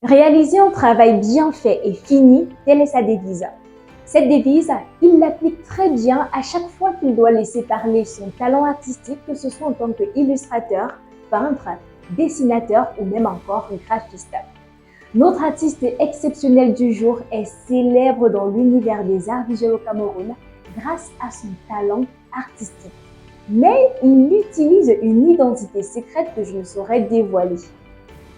Réaliser un travail bien fait et fini, telle est sa devise. Cette devise, il l'applique très bien à chaque fois qu'il doit laisser parler son talent artistique, que ce soit en tant qu'illustrateur, peintre, dessinateur ou même encore graphiste. Notre artiste exceptionnel du jour est célèbre dans l'univers des arts visuels au Cameroun grâce à son talent artistique. Mais il utilise une identité secrète que je ne saurais dévoiler.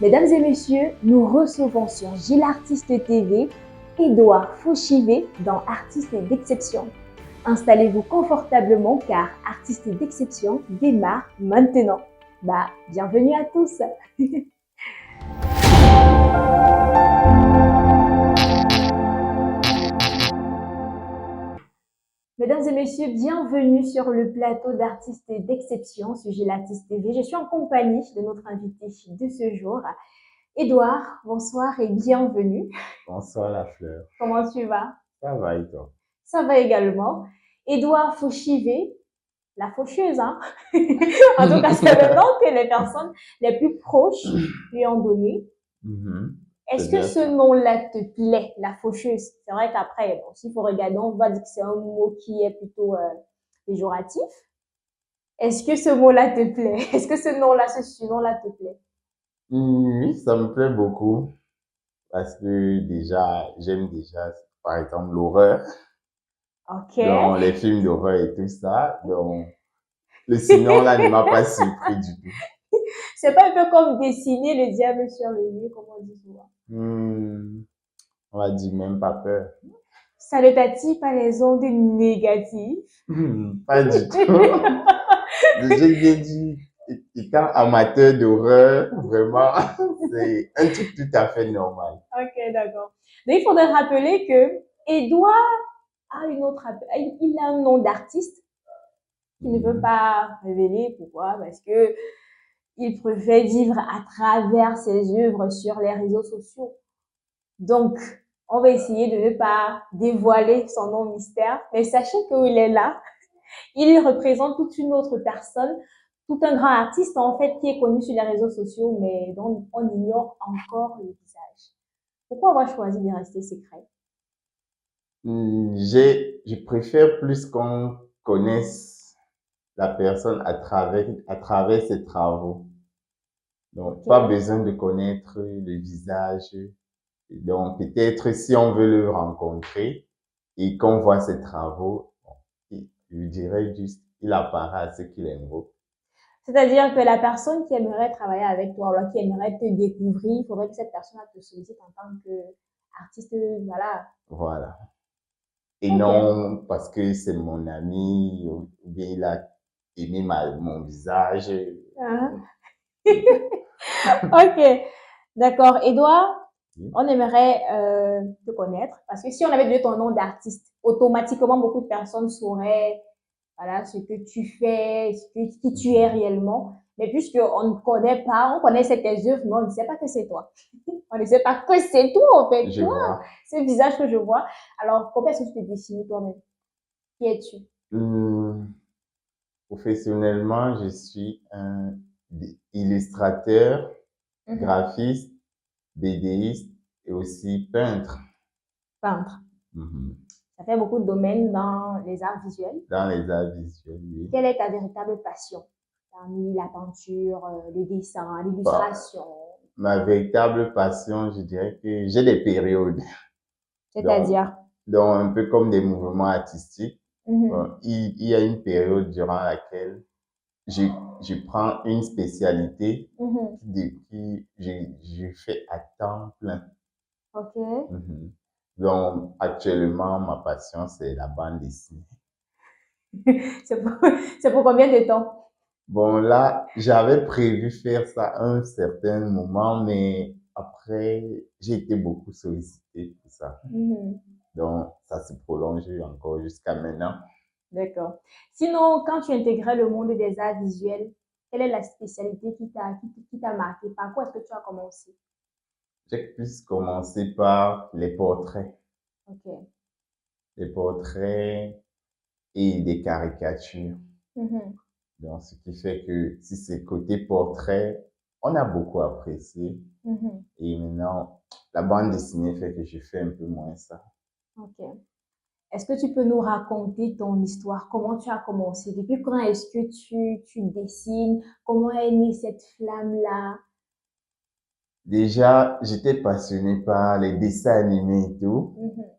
Mesdames et messieurs, nous recevons sur Gilles Artiste TV Édouard Fauchivet dans Artistes d'exception. Installez-vous confortablement car Artistes d'exception démarre maintenant. Bienvenue à tous. Mesdames et messieurs, bienvenue sur le plateau d'Artistes d'exception sur Gilles Artiste TV. Je suis en compagnie de notre invité de ce jour, Édouard. Bonsoir et bienvenue. Bonsoir la fleur. Comment tu vas? Ça va et toi? Ça va également. Édouard Fauchivet, la faucheuse, hein. En tout cas, c'est le nom que les personnes les plus proches lui ont donné. Est-ce que ce nom-là te plaît, la faucheuse? C'est vrai qu'après, bon, s'il faut regarder, on va dire que c'est un mot qui est plutôt péjoratif. Est-ce que ce mot-là te plaît? Est-ce que ce nom-là, ce surnom-là te plaît? Oui, ça me plaît beaucoup parce que j'aime déjà, par exemple, l'horreur. Ok. Dans les films d'horreur et tout ça. Donc, le surnom là ne m'a pas surpris du tout. C'est pas un peu comme dessiner le diable sur le mur, comme on dit souvent? On va dire même pas peur. Ça ne t'attire pas les ondes négatives? Pas du tout. J'ai bien dit, étant amateur d'horreur, vraiment, c'est un truc tout à fait normal. Ok, d'accord. Mais il faudrait rappeler que Édouard a il a un nom d'artiste qu'il ne veut pas révéler. Pourquoi? Parce que il préfère vivre à travers ses œuvres sur les réseaux sociaux. Donc, on va essayer de ne pas dévoiler son nom mystère, mais sachez qu'il est là. Il représente toute une autre personne, tout un grand artiste en fait qui est connu sur les réseaux sociaux, mais dont on ignore encore le visage. Pourquoi avoir choisi de rester secret? Je préfère plus qu'on connaisse la personne à travers ses travaux. Donc, pas besoin de connaître le visage. Donc, peut-être si on veut le rencontrer et qu'on voit ses travaux, je dirais juste, il apparaît à ce qu'il invoque. C'est-à-dire que la personne qui aimerait travailler avec toi, ou qui aimerait te découvrir, il faudrait que cette personne te sollicite en tant qu'artiste, voilà. Voilà. Et non parce que c'est mon ami, ou bien il a aimé mon visage. Ok, d'accord. Édouard, on aimerait te connaître parce que si on avait donné ton nom d'artiste, automatiquement beaucoup de personnes sauraient voilà, ce que tu fais, qui tu es réellement. Mais puisqu'on ne connaît pas, on connaît tes œuvres, mais on ne sait pas que c'est toi. On ne sait pas que c'est toi, en fait. Je vois. C'est le visage que je vois. Alors, comment est-ce que tu te définis toi-même? Qui es-tu? Professionnellement, je suis un illustrateur, graphiste, BDiste et aussi peintre. Peintre. Ça fait beaucoup de domaines dans les arts visuels. Dans les arts visuels, oui. Quelle est ta véritable passion parmi la peinture, le dessin, l'illustration? Ma véritable passion, je dirais que j'ai des périodes. C'est-à-dire? Donc, un peu comme des mouvements artistiques. Bon, il y a une période durant laquelle je prends une spécialité qui je fais à temps plein. Ok. Donc, actuellement, ma passion, c'est la bande dessinée. C'est pour combien de temps? Bon, là, j'avais prévu faire ça à un certain moment, mais après, j'ai été beaucoup sollicité pour ça. Donc, ça se prolonge encore jusqu'à maintenant. D'accord. Sinon, quand tu intégrais le monde des arts visuels, quelle est la spécialité qui t'a marqué? Par quoi est-ce que tu as commencé? J'ai plus commencé par les portraits. Ok. Les portraits et des caricatures. Donc, ce qui fait que si c'est côté portrait, on a beaucoup apprécié. Et maintenant, la bande dessinée fait que je fais un peu moins ça. Ok. Est-ce que tu peux nous raconter ton histoire? Comment tu as commencé? Depuis quand est-ce que tu dessines? Comment est née cette flamme-là? Déjà, j'étais passionné par les dessins animés et tout.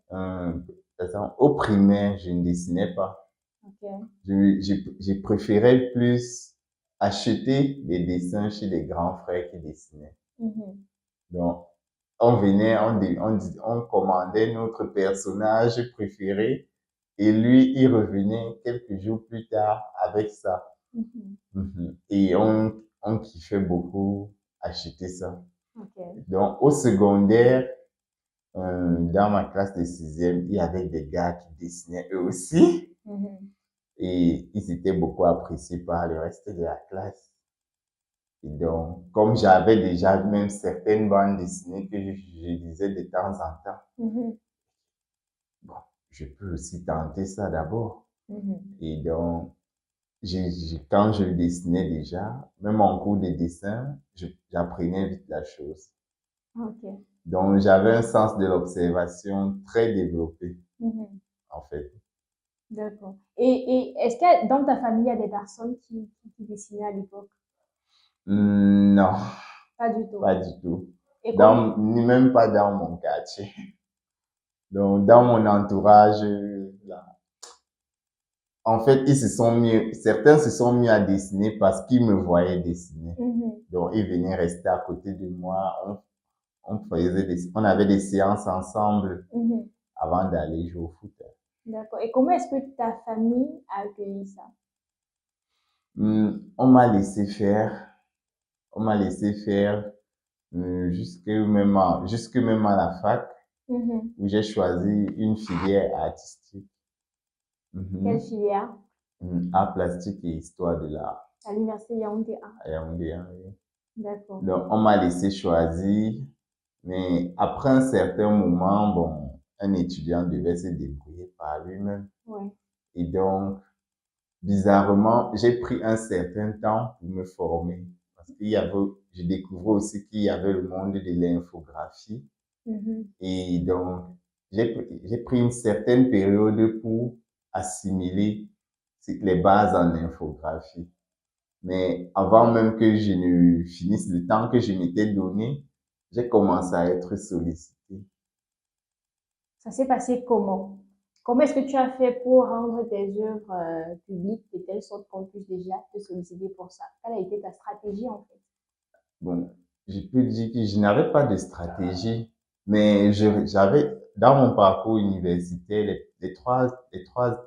Par exemple, au primaire, je ne dessinais pas. Ok. J'ai préféré plus acheter des dessins chez des grands frères qui dessinaient. Donc, on venait, on commandait notre personnage préféré et lui, il revenait quelques jours plus tard avec ça. Et on kiffait beaucoup acheter ça. Ok. Donc, au secondaire, dans ma classe de sixième, il y avait des gars qui dessinaient eux aussi. Et ils étaient beaucoup appréciés par le reste de la classe. Et donc, comme j'avais déjà même certaines bandes dessinées que je lisais de temps en temps, bon, je peux aussi tenter ça d'abord. Et donc, quand je le dessinais déjà, même en cours de dessin, j'apprenais vite la chose. Ok. Donc, j'avais un sens de l'observation très développé, en fait. D'accord. Et est-ce que dans ta famille, il y a des personnes qui dessinaient à l'époque? Non, Pas du tout. pas du tout. Et comment? Ni même pas dans mon quartier. Donc, dans mon entourage, là, en fait, certains se sont mis à dessiner parce qu'ils me voyaient dessiner. Donc, ils venaient rester à côté de moi. On avait des séances ensemble avant d'aller jouer au foot. D'accord. Et comment est-ce que ta famille a accueilli ça? On m'a laissé faire. On m'a laissé faire jusque même à la fac où j'ai choisi une filière artistique. Quelle filière? Art plastique et histoire de l'art. À l'université Yaoundé 1. À Yaoundé, hein, oui. D'accord. Donc, on m'a laissé choisir, mais après un certain moment, bon, un étudiant devait se débrouiller par lui-même. Ouais. Et donc, bizarrement, j'ai pris un certain temps pour me former. Parce je découvrais aussi qu'il y avait le monde de l'infographie. Et donc, j'ai pris une certaine période pour assimiler les bases en infographie. Mais avant même que je ne finisse le temps que je m'étais donné, j'ai commencé à être sollicité. Ça s'est passé comment? Comment est-ce que tu as fait pour rendre tes œuvres publiques de telle sorte qu'on puisse déjà te solliciter pour ça? Quelle a été ta stratégie en fait? Bon, je peux dire que je n'avais pas de stratégie, mais dans mon parcours universitaire, les trois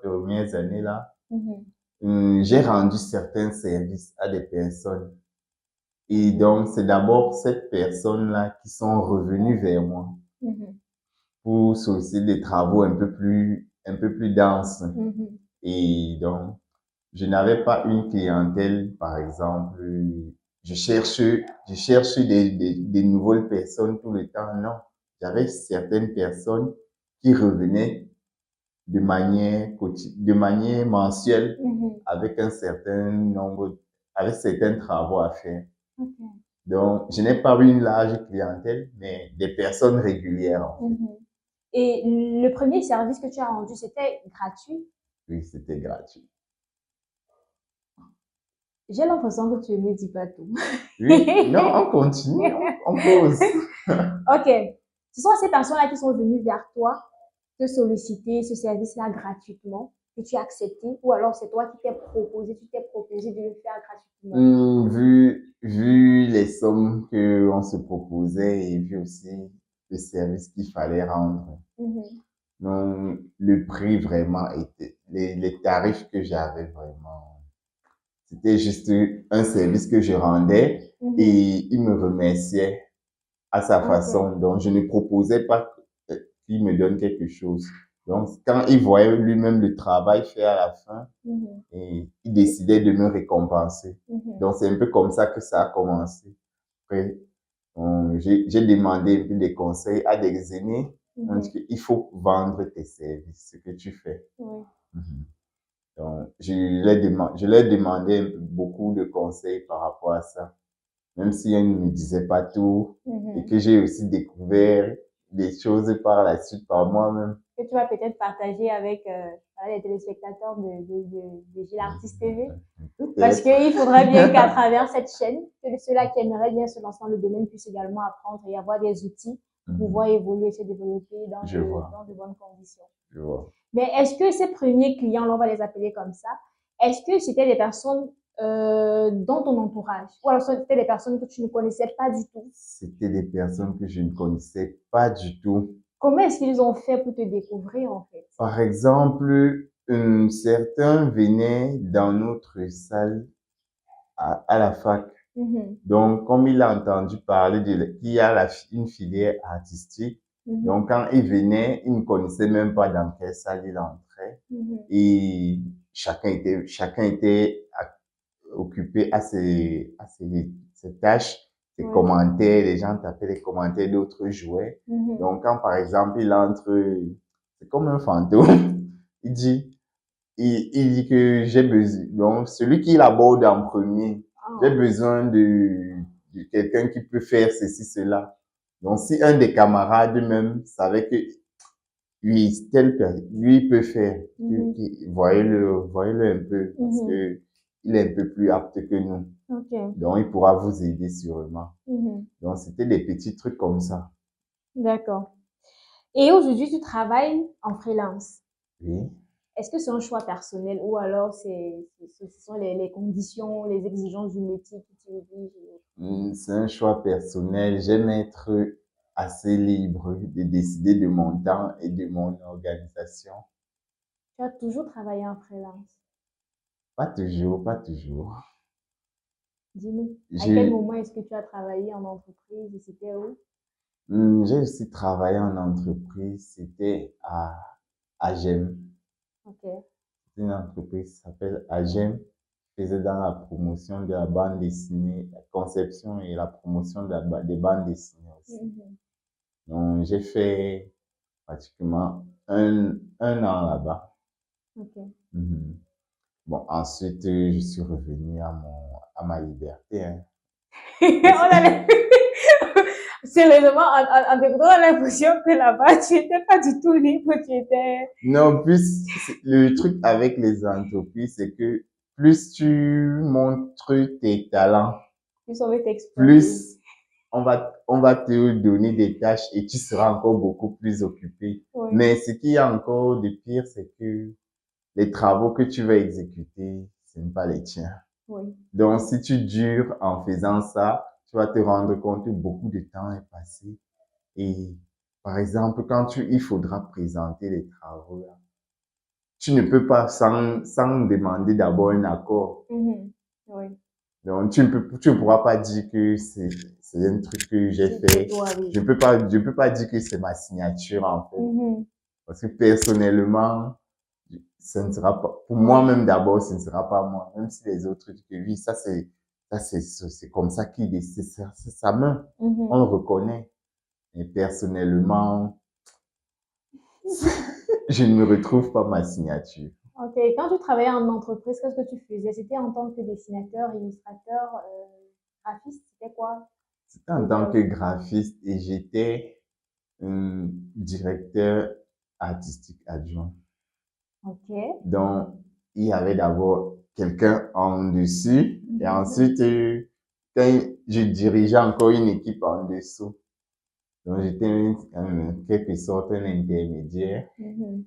premières années là, j'ai rendu certains services à des personnes. Et donc, c'est d'abord ces personnes-là qui sont revenues vers moi pour solliciter des travaux un peu plus denses. Et donc, je n'avais pas une clientèle, par exemple, je cherche des nouvelles personnes tout le temps. Non, j'avais certaines personnes qui revenaient de manière mensuelle avec un certain nombre, avec certains travaux à faire. Donc, je n'ai pas eu une large clientèle, mais des personnes régulières, en fait. Et le premier service que tu as rendu, c'était gratuit? Oui, c'était gratuit. J'ai l'impression que tu ne me dis pas tout. Oui, non, on continue, on pose. Ok. Ce sont ces personnes-là qui sont venues vers toi, te solliciter ce service-là gratuitement, que tu as accepté, ou alors c'est toi qui tu t'es proposé de le faire gratuitement. Vu les sommes qu'on se proposait et vu aussi le service qu'il fallait rendre. Donc, le prix vraiment les tarifs que j'avais vraiment, c'était juste un service que je rendais et il me remerciait à sa façon. Donc, je ne proposais pas qu'il me donne quelque chose. Donc, quand il voyait lui-même le travail fait à la fin, et il décidait de me récompenser. Donc, c'est un peu comme ça que ça a commencé. Après, j'ai demandé un peu des conseils à des aînés. On dit qu'il faut vendre tes services, ce que tu fais. Donc, je leur demandé beaucoup de conseils par rapport à ça. même si elle ne me disait pas tout, et Mhm. que j'ai aussi découvert des choses par la suite par moi-même. Que tu vas peut-être partager avec voilà, les téléspectateurs de Gilles Artiste TV. Parce Peut-être. qu'il faudrait bien qu'à travers cette chaîne, que ceux-là qui aimeraient bien se lancer dans le domaine puissent également apprendre et avoir des outils pour pouvoir évoluer et se développer Je vois, dans de bonnes conditions. je vois. Mais est-ce que ces premiers clients, là, on va les appeler comme ça, est-ce que c'était des personnes dans ton entourage ou alors c'était des personnes que tu ne connaissais pas du tout? C'était des personnes que je ne connaissais pas du tout. Comment est-ce qu'ils ont fait pour te découvrir en fait? Par exemple, certains venaient dans notre salle à la fac. Mhm, Donc, comme il a entendu parler qu'il y a une filière artistique, mhm, donc quand il venait, il ne connaissait même pas dans quelle salle il entrait. mhm. Et chacun était occupé ses tâches, ses Ouais. commentaires, les gens tapaient les commentaires, d'autres jouaient. Mhm. Donc, quand par exemple, il entre, c'est comme un fantôme, il dit, il dit que j'ai besoin, donc celui qui l'aborde en premier, j'ai Ah, besoin de quelqu'un qui peut faire ceci, cela. Donc, si un des camarades même savait que oui, lui peut faire, mhm, voyez-le un peu, parce mhm. que il est un peu plus apte que nous. Ok. Donc, il pourra vous aider sûrement. Mhm. Donc, c'était des petits trucs comme ça. D'accord. Et aujourd'hui, tu travailles en freelance. Oui. Est-ce que c'est un choix personnel ou alors ce sont les conditions, les exigences du métier qui t'obligent? C'est un choix personnel. J'aime être assez libre de décider de mon temps et de mon organisation. Tu as toujours travaillé en freelance. Pas toujours, pas toujours. Dis-nous, à quel J'ai, moment est-ce que tu as travaillé en entreprise et c'était où? j'ai aussi travaillé en entreprise. C'était à GEM. Ok. C'est une entreprise qui s'appelle AGEM. Je faisais dans la promotion de la bande dessinée, la conception et la promotion des bandes dessinées aussi. Mhm. Donc, j'ai fait pratiquement un an là-bas. Ok. Mhm. Bon, ensuite, je suis revenu à ma liberté, hein. On a sérieusement, en t'écoutant, on a l'impression que là-bas, tu n'étais pas du tout libre, tu étais Non, plus, le truc avec les entreprises, c'est que plus tu montres tes talents, plus on veut t'exploiter. plus on va te donner des tâches et tu seras encore beaucoup plus occupé. Oui, Mais ce qu'il y a encore de pire, c'est que les travaux que tu vas exécuter, ce n'est pas les tiens. oui. Donc, si tu dures en faisant ça, tu vas te rendre compte que beaucoup de temps est passé. Et par exemple, il faudra présenter les travaux, là, tu ne peux pas sans demander d'abord un accord. Mhm. Oui. Donc, tu ne pourras pas dire que c'est un truc que j'ai C'était fait. toi, oui. Je peux pas dire que c'est ma signature, en fait. Mhm. Parce que personnellement, ce ne sera pas, pour Oui. moi-même d'abord, ce ne sera pas moi. Même si les autres disent que oui, c'est comme ça qu'il décide, c'est sa main. Mhm. On le reconnaît. Et personnellement, je ne me retrouve pas ma signature. Ok. Quand tu travaillais en entreprise, qu'est-ce que tu faisais? C'était en tant que dessinateur, illustrateur, graphiste, c'était quoi? C'était en tant que graphiste et j'étais directeur artistique adjoint. Ok. Donc, il y avait d'abord quelqu'un en dessus et Mhm. ensuite, quand je dirigeais encore une équipe en dessous. Donc, j'étais en quelque sorte un intermédiaire Mhm.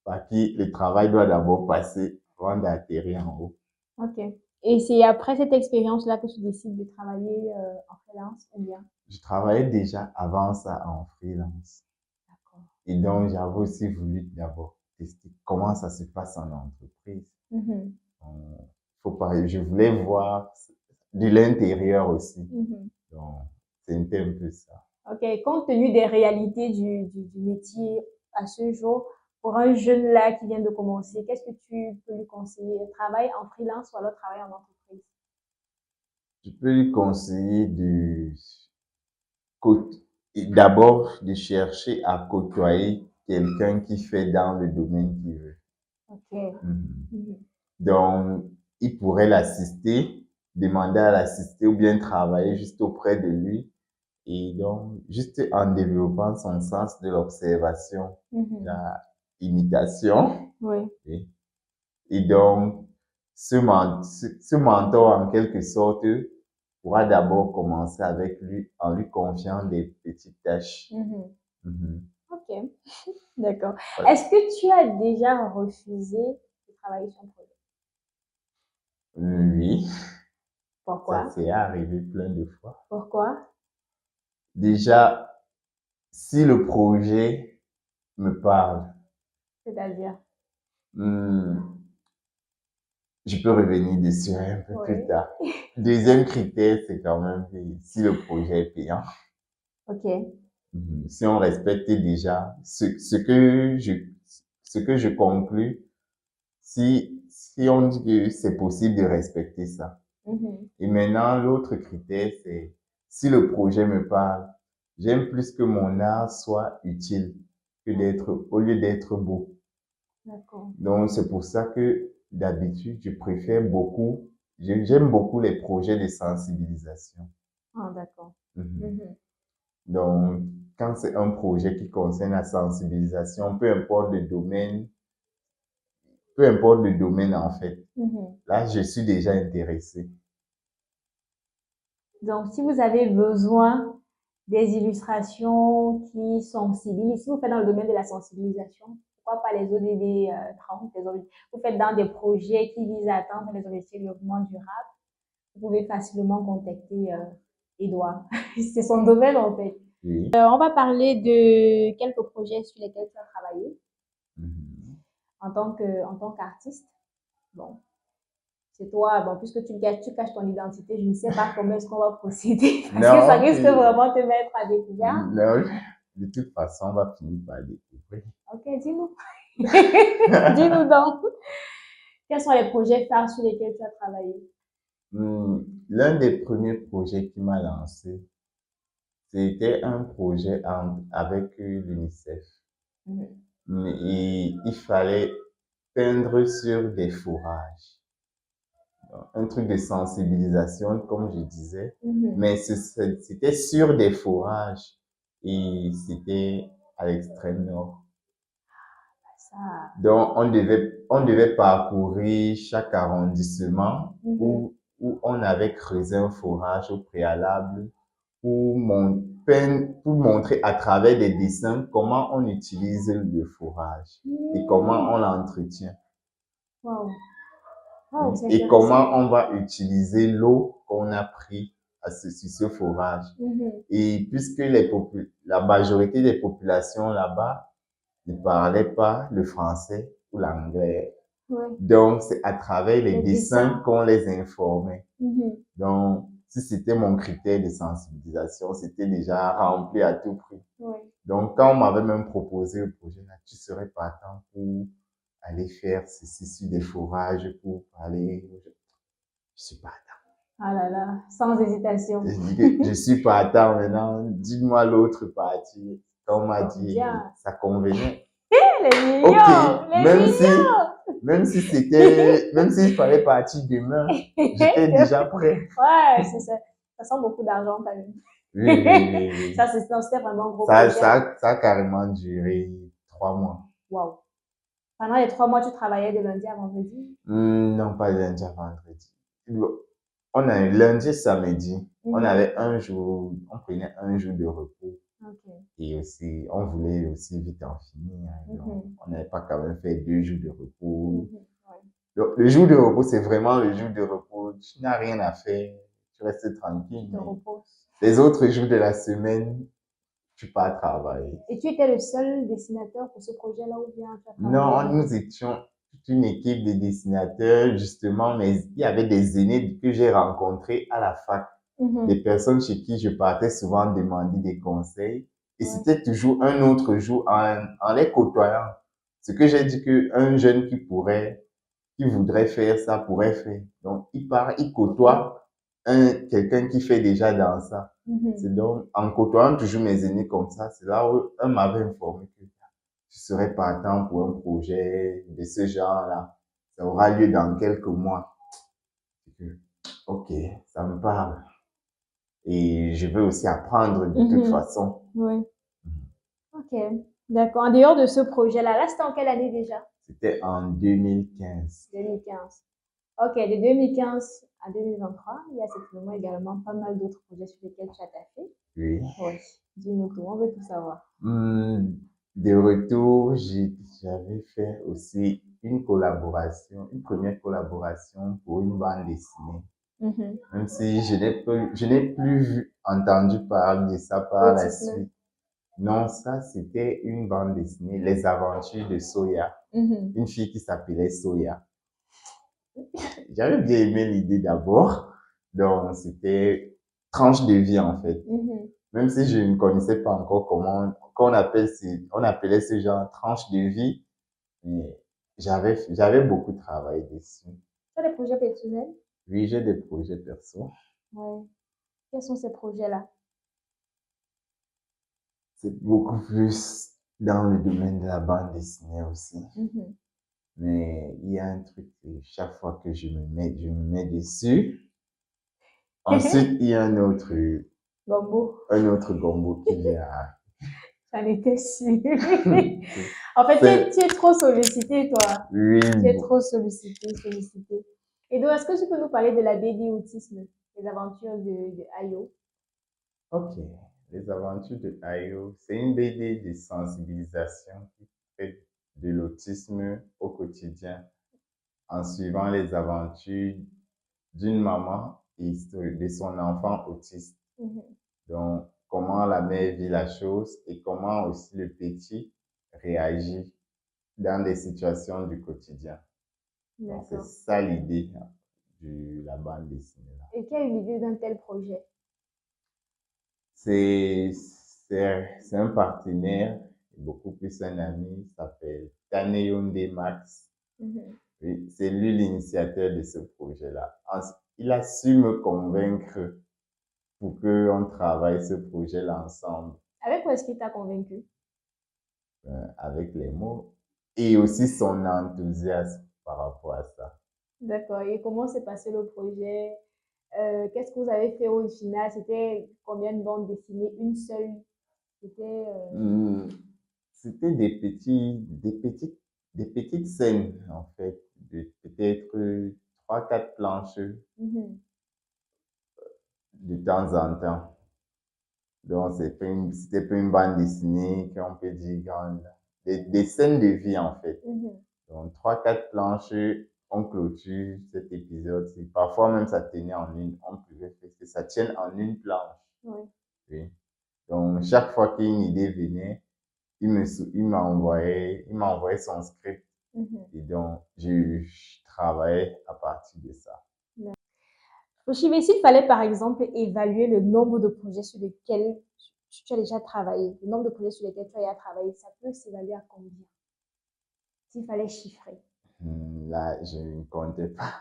par qui le travail doit d'abord passer avant d'atterrir en haut. Ok. Et c'est après cette expérience-là que tu décides de travailler en freelance ou bien? Je travaillais déjà avant ça en freelance. D'accord. Et donc, j'avais aussi voulu d'abord tester comment ça se passe en entreprise. Mhm. Faut pas, je voulais voir de l'intérieur aussi. Mhm. Donc, c'était un peu ça. Ok. Compte tenu des réalités du métier à ce jour, pour un jeune là qui vient de commencer, qu'est-ce que tu peux lui conseiller? Travail en freelance ou alors travail en entreprise? Je peux lui conseiller d'abord de chercher à côtoyer quelqu'un qui fait dans le domaine qu'il veut. Ok. Mhm. Mhm. Donc, il pourrait l'assister demander à l'assister ou bien travailler juste auprès de lui. Et donc, juste en développant son sens de l'observation, la imitation. Oui. Oui. Et donc, ce mentor, en quelque sorte, pourra d'abord commencer avec lui en lui confiant des petites tâches. Mhm. Ok, d'accord. Voilà. Est-ce que tu as déjà refusé de travailler sur un projet? Oui, ça Pourquoi? s'est arrivé plein de fois. Pourquoi? Déjà, si le projet me parle, C'est-à-dire? je peux revenir dessus un peu plus Oui. tard. Deuxième critère, c'est quand même si le projet est payant. Ok. Si on respecte déjà ce que je conclus, si on dit que c'est possible de respecter ça. Et maintenant, l'autre critère, c'est si le projet me parle, j'aime plus que mon art soit utile au lieu d'être beau. D'accord. Donc, c'est pour ça que d'habitude, j'aime beaucoup les projets de sensibilisation. Ah, d'accord. Donc, quand c'est un projet qui concerne la sensibilisation, peu importe le domaine en fait, là, je suis déjà intéressé. Donc, si vous avez besoin des illustrations qui sensibilisent, si vous faites dans le domaine de la sensibilisation, pourquoi pas les ODD 30, vous faites dans des projets qui visent à atteindre les objectifs de développement durable, vous pouvez facilement contacter Edouard. C'est son domaine en fait. Oui. On va parler de quelques projets sur lesquels tu as travaillé en tant qu'artiste. Bon, c'est toi, bon, puisque tu caches ton identité, je ne sais pas comment est-ce qu'on va procéder parce que ça risque vraiment de te mettre à découvert. Non, de toute façon, on va finir par découvrir. Ok, dis-nous. Dis-nous donc. Quels sont les projets phares sur lesquels tu as travaillé? L'un des premiers projets qui m'a lancé, c'était un projet avec l'UNICEF. Et il fallait peindre sur des fourrages. Un truc de sensibilisation, comme je disais, mais c'était sur des fourrages et c'était à l'extrême nord. Ça. Donc, on devait parcourir chaque arrondissement où on avait creusé un forage au préalable pour montrer à travers des dessins comment on utilise le forage et comment on l'entretient. Wow. Wow, c'est Et intéressant. comment on va utiliser l'eau qu'on a pris sur ce forage. Et puisque la majorité des populations là-bas ne parlaient pas le français ou l'anglais, donc c'est à travers les dessins qu'on les informait. Donc, si c'était mon critère de sensibilisation, c'était déjà rempli à tout prix. Donc, quand on m'avait même proposé le projet, là, tu serais partant pour aller faire ceci sur des fourrages, pour parler. Je suis partant. Ah là là, sans hésitation. Je dis que je suis partant maintenant, dis-moi l'autre partie. Quand on m'a dit, ça convenait. Les millions! Ok, même s'il fallait partir demain, j'étais déjà prêt. Ouais, c'est ça. Ça sent beaucoup d'argent quand même. Oui. Ça, c'était vraiment un gros projet. Ça a carrément duré 3 mois. Wow. Pendant les 3 mois, tu travaillais de lundi à vendredi? Non, pas de lundi à vendredi. On a lundi et samedi. On avait un jour, on prenait un jour de repos. Et aussi, on voulait aussi vite en finir. Donc, on n'avait pas quand même fait 2 jours de repos. Donc, le jour de repos, c'est vraiment le jour de repos. Tu n'as rien à faire. Tu restes tranquille. Les autres jours de la semaine, tu pars travailler. Et tu étais le seul dessinateur pour ce projet-là ou bien tu as travaillé? Non, nous étions toute une équipe de dessinateurs, justement, mais il y avait des aînés que j'ai rencontrés à la fac. Des personnes chez qui je partais souvent demander des conseils. Et c'était toujours un autre jour en les côtoyant. Ce que j'ai dit qu'un jeune qui voudrait faire ça pourrait faire. Donc, il côtoie quelqu'un qui fait déjà dans ça. C'est donc, en côtoyant toujours mes aînés comme ça, c'est là où un m'avait informé que je serais partant pour un projet de ce genre-là. Ça aura lieu dans quelques mois. ok, ça me parle. Et je veux aussi apprendre de toute façon. Oui. Mhm. Ok, d'accord. En dehors de ce projet-là, là, c'était en quelle année déjà? C'était en 2015. 2015. Ok, de 2015 à 2023, il y a certainement également pas mal d'autres projets sur lesquels tu as taffé. Oui. Oui, dis-nous tout, on veut tout savoir. De retour, j'avais fait aussi une collaboration, une première collaboration pour une bande dessinée. Même si je n'ai plus entendu parler de ça par la Autisme. suite. Non, ça, c'était une bande dessinée, Les Aventures de Soya. Une fille qui s'appelait Soya. J'avais bien aimé l'idée d'abord. Donc, c'était tranche de vie, en fait. Même si je ne connaissais pas encore comment on appelait ce genre tranche de vie, mais j'avais beaucoup travaillé dessus. Tu as des projets personnels? Oui, j'ai des projets perso. Ouais. Quels sont ces projets-là? C'est beaucoup plus dans le domaine de la bande dessinée aussi. Mais il y a un truc que chaque fois que je me mets dessus. Ensuite, il y a un autre gombo qui vient. J'en étais sûre. En fait, tu es trop sollicité, toi. Oui. Tu es trop sollicité. Et donc, est-ce que tu peux nous parler de la BD Autisme, les aventures de Ayo? Ok. Les aventures de Ayo, c'est une BD de sensibilisation qui fait de l'autisme au quotidien en suivant les aventures d'une maman et de son enfant autiste. Donc, comment la mère vit la chose et comment aussi le petit réagit dans des situations du quotidien. Donc, c'est ça l'idée de la bande dessinée. Et quelle est l'idée d'un tel projet? C'est un partenaire, beaucoup plus un ami, il s'appelle Taneyonde Max. Oui, c'est lui l'initiateur de ce projet-là. Il a su me convaincre pour qu'on travaille ce projet-là ensemble. Avec quoi est-ce qu'il t'a convaincu? Avec les mots et aussi son enthousiasme par rapport à ça. D'accord. Et comment s'est passé le projet? Qu'est-ce que vous avez fait au final? C'était combien de bandes dessinées? Une seule? C'était C'était des petites scènes, en fait, de peut-être 3-4 planches de temps en temps. Donc, c'était pas une bande dessinée qu'on peut dire grande. Des scènes de vie, en fait. Donc, 3-4 planches, on clôture cet épisode. Parfois même, ça tenait en une. On pouvait faire que ça tienne en une planche. Oui. Donc, chaque fois qu'une idée venait, il m'a envoyé son script. Et donc, je travaillais à partir de ça. S'il fallait par exemple évaluer le nombre de projets sur lesquels tu as déjà travaillé, le nombre de projets sur lesquels tu as déjà travaillé, ça peut s'évaluer à combien? S'il fallait chiffrer. Là, je ne comptais pas.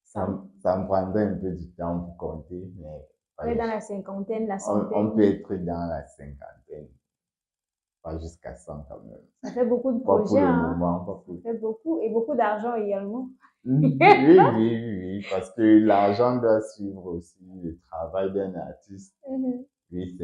Ça me prendrait un peu du temps pour compter, mais on est dans la cinquantaine, la centaine. On peut être dans la cinquantaine. Pas jusqu'à 100 quand même. Ça fait beaucoup de projets. Pas pour le moment. Pas pour... Ça fait beaucoup et beaucoup d'argent également. Oui, parce que l'argent doit suivre aussi le travail d'un artiste. Oui,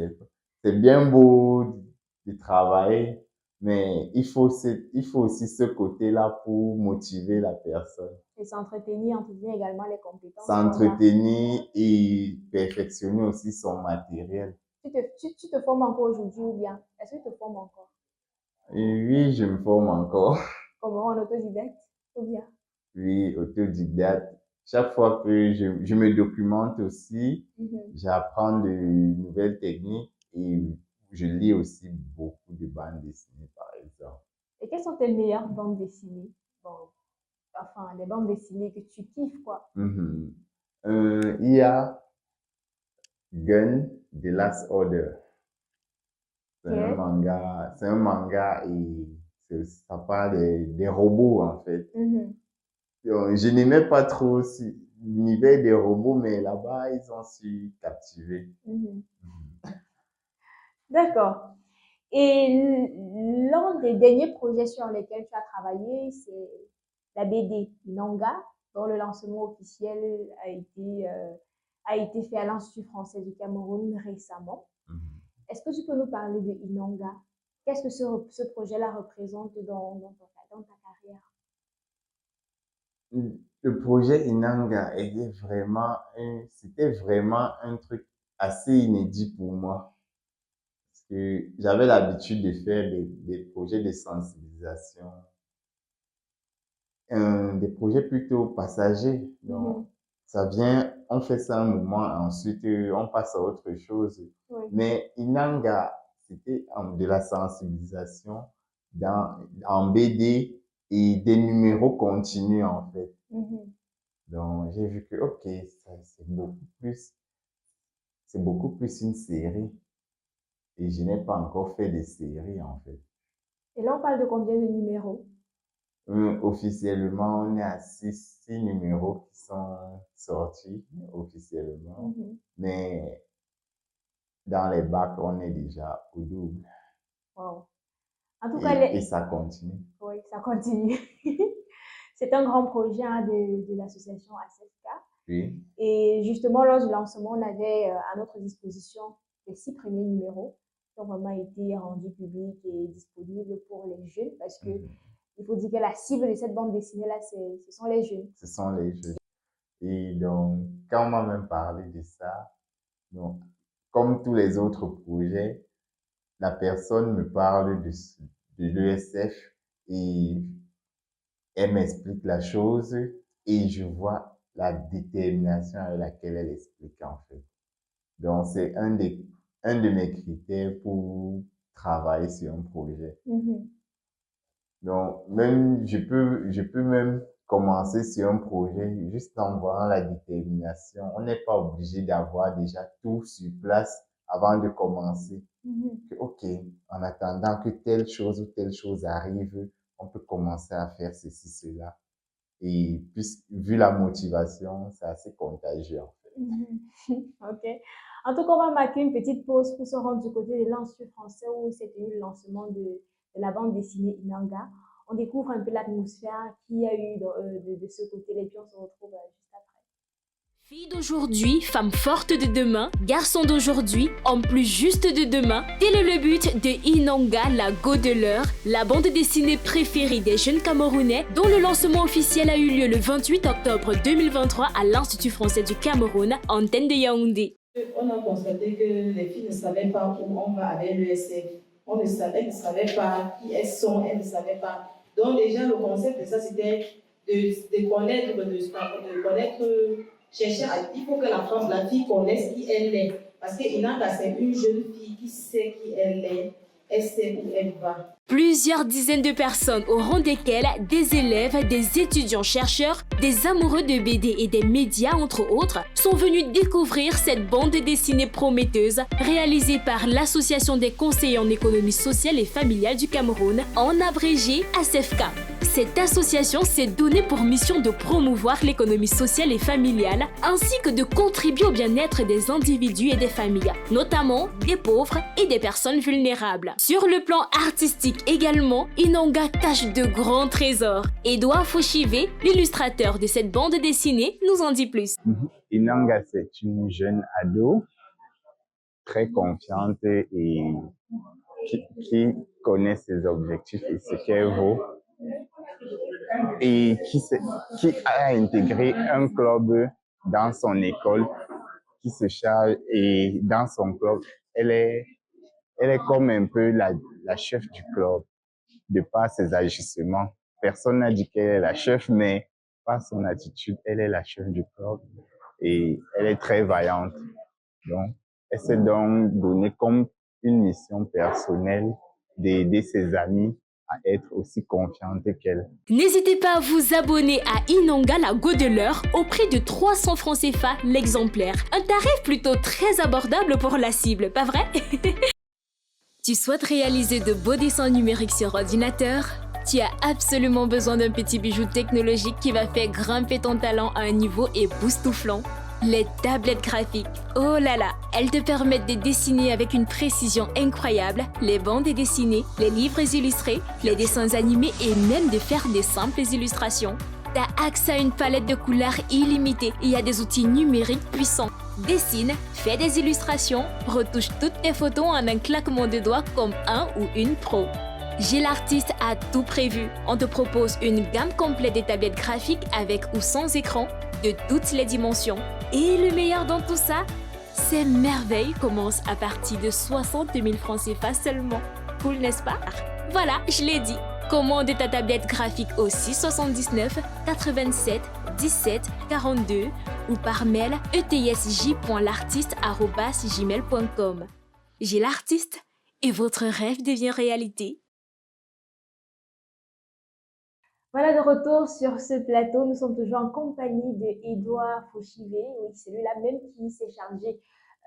c'est bien beau de travailler, mais il faut aussi ce côté-là pour motiver la personne. Et s'entretenir également les compétences. S'entretenir et perfectionner aussi son matériel. Tu te formes encore aujourd'hui ou bien? Est-ce que tu te formes encore? Et oui, je me forme encore. Comment? En autodidacte ou bien? Oui, autodidacte. Chaque fois que je me documente aussi, j'apprends de nouvelles techniques et je lis aussi beaucoup de bandes dessinées, par exemple. Et quelles sont tes meilleures bandes dessinées? Bon, enfin, les bandes dessinées que tu kiffes, quoi. Il y a Gun, The Last Order. C'est un manga et ça parle des robots, en fait. Donc, je n'aimais pas trop l'univers des robots, mais là-bas, ils ont su captiver. D'accord. Et l'un des derniers projets sur lesquels tu as travaillé, c'est la BD Nanga, dont le lancement officiel a été fait à l'Institut français du Cameroun récemment. Est-ce que tu peux nous parler de Inanga? Qu'est-ce que ce projet-là représente dans ta carrière? Le projet Inanga c'était vraiment un truc assez inédit pour moi. Parce que j'avais l'habitude de faire des projets de sensibilisation, des projets plutôt passagers. Donc, ça vient, on fait ça un moment, ensuite on passe à autre chose. Oui. Mais Inanga, c'était de la sensibilisation en BD et des numéros continus en fait. Donc j'ai vu que ok, c'est beaucoup plus une série et je n'ai pas encore fait des séries en fait. Et là on parle de combien de numéros? Officiellement, on est à 6 numéros qui sont sortis officiellement, mais dans les bacs, on est déjà au double. Wow. En tout cas, et ça continue. Oui, ça continue. C'est un grand projet de l'association ACFK. Oui. Et justement, lors du lancement, on avait à notre disposition les 6 premiers numéros qui ont vraiment été rendus publics et disponibles pour les jeunes parce que il faut dire que la cible de cette bande dessinée-là, ce sont les jeunes. Ce sont les jeunes. Et donc, quand on m'a même parlé de ça, donc, comme tous les autres projets, la personne me parle de l'ESF et elle m'explique la chose et je vois la détermination avec laquelle elle explique en fait. Donc, c'est un de mes critères pour travailler sur un projet. Donc, même, je peux même commencer sur un projet juste en voyant la détermination. On n'est pas obligé d'avoir déjà tout sur place avant de commencer. Ok, en attendant que telle chose ou telle chose arrive, on peut commencer à faire ceci, cela. Et puis, vu la motivation, c'est assez contagieux en fait. Ok. En tout cas, on va marquer une petite pause pour se rendre du côté de l'Institut français où s'est tenu le lancement de la bande dessinée Inanga. On découvre un peu l'atmosphère qu'il y a eu de ce côté et puis on se retrouve juste après. Filles d'aujourd'hui, femmes fortes de demain, garçons d'aujourd'hui, hommes plus justes de demain, tel est le but de Inanga, la Godeleur, la bande dessinée préférée des jeunes Camerounais dont le lancement officiel a eu lieu le 28 octobre 2023 à l'Institut français du Cameroun, antenne de Yaoundé. On a constaté que les filles ne savaient pas où on va avec l'ESF. Elles ne savaient pas qui elles sont, elles ne savaient pas. Donc déjà, le concept de ça, c'était de connaître, chercher il faut que la fille connaisse qui elle est. Parce que Inanga, c'est une jeune fille qui sait qui elle est, elle sait où elle va. Plusieurs dizaines de personnes, au rang desquelles des élèves, des étudiants-chercheurs, des amoureux de BD et des médias, entre autres, sont venus découvrir cette bande dessinée prometteuse réalisée par l'Association des conseillers en économie sociale et familiale du Cameroun, en abrégé ACFK. Cette association s'est donnée pour mission de promouvoir l'économie sociale et familiale, ainsi que de contribuer au bien-être des individus et des familles, notamment des pauvres et des personnes vulnérables. Sur le plan artistique également, Inanga cache de grands trésors. Edouard Fauchivé, l'illustrateur de cette bande dessinée, nous en dit plus. Inanga, c'est une jeune ado très confiante et qui connaît ses objectifs et ce qu'elle vaut. Et qui a intégré un club dans son école, qui se charge, et dans son club, elle est comme un peu la chef du club, de par ses agissements. Personne n'a dit qu'elle est la chef, mais par son attitude, elle est la chef du club et elle est très vaillante. Donc, elle s'est donc donnée comme une mission personnelle d'aider ses amis à être aussi confiante qu'elle. N'hésitez pas à vous abonner à Inanga, la Godeleur, au prix de 300 francs CFA l'exemplaire. Un tarif plutôt très abordable pour la cible, pas vrai? Tu souhaites réaliser de beaux dessins numériques sur ordinateur? Tu as absolument besoin d'un petit bijou technologique qui va faire grimper ton talent à un niveau époustouflant. Les tablettes graphiques, oh là là, elles te permettent de dessiner avec une précision incroyable les bandes dessinées, les livres illustrés, les dessins animés et même de faire des simples illustrations. T'as accès à une palette de couleurs illimitée et il y a des outils numériques puissants. Dessine, fais des illustrations, retouche toutes tes photos en un claquement de doigts comme un ou une pro. J'ai l'artiste a tout prévu. On te propose une gamme complète des tablettes graphiques avec ou sans écran, de toutes les dimensions. Et le meilleur dans tout ça, ces merveilles commencent à partir de 60 000 francs CFA seulement. Cool, n'est-ce pas? Voilà, je l'ai dit. Commande ta tablette graphique au 679 87 17 42 ou par mail etsj.l'artiste@gmail.com. J'ai l'artiste et votre rêve devient réalité. Voilà de retour sur ce plateau. Nous sommes toujours en compagnie de Edouard Fauchivé. Oui, c'est lui-là même qui s'est chargé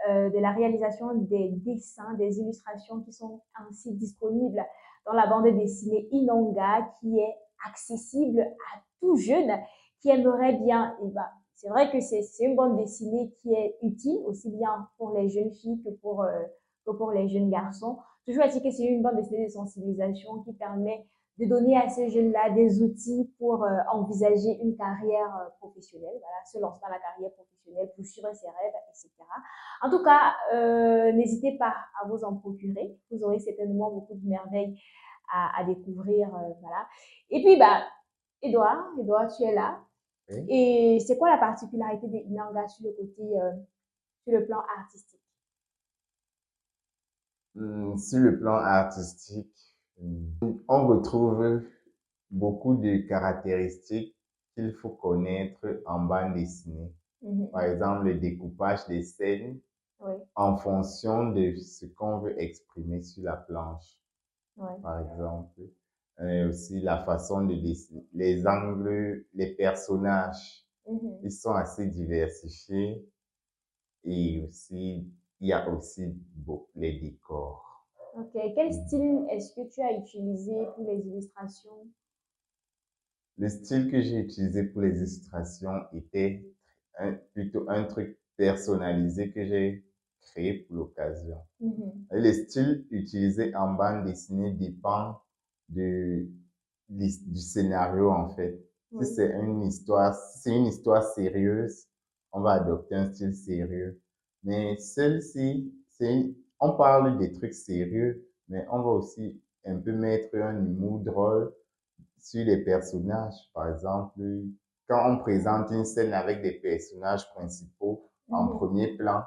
de la réalisation des dessins, des illustrations qui sont ainsi disponibles dans la bande dessinée Inonga, qui est accessible à tout jeune qui aimerait bien. Et bah, c'est vrai que c'est une bande dessinée qui est utile aussi bien pour les jeunes filles que pour les jeunes garçons. Toujours est-il que c'est une bande dessinée de sensibilisation qui permet de donner à ces jeunes-là des outils pour envisager une carrière professionnelle, voilà, se lancer dans la carrière professionnelle, poursuivre ses rêves, etc. En tout cas, n'hésitez pas à vous en procurer. Vous aurez certainement beaucoup de merveilles à découvrir, voilà. Et puis, bah, Edouard, tu es là. Oui. Et c'est quoi la particularité des Inanga sur le côté, sur le plan artistique? Sur le plan artistique, on retrouve beaucoup de caractéristiques qu'il faut connaître en bande dessinée. Par exemple, le découpage des scènes Oui, en fonction de ce qu'on veut exprimer sur la planche, oui. par exemple. Aussi la façon de dessiner, les angles, les personnages, ils sont assez diversifiés. Et aussi, il y a aussi les décors. Ok. Quel style est-ce que tu as utilisé pour les illustrations? Le style que j'ai utilisé pour les illustrations était plutôt un truc personnalisé que j'ai créé pour l'occasion. Et le style utilisé en bande dessinée dépend du scénario en fait. Oui. Si c'est une histoire sérieuse, on va adopter un style sérieux. Mais celle-ci, on parle des trucs sérieux, mais on va aussi un peu mettre un humour drôle sur les personnages. Par exemple, quand on présente une scène avec des personnages principaux en premier plan,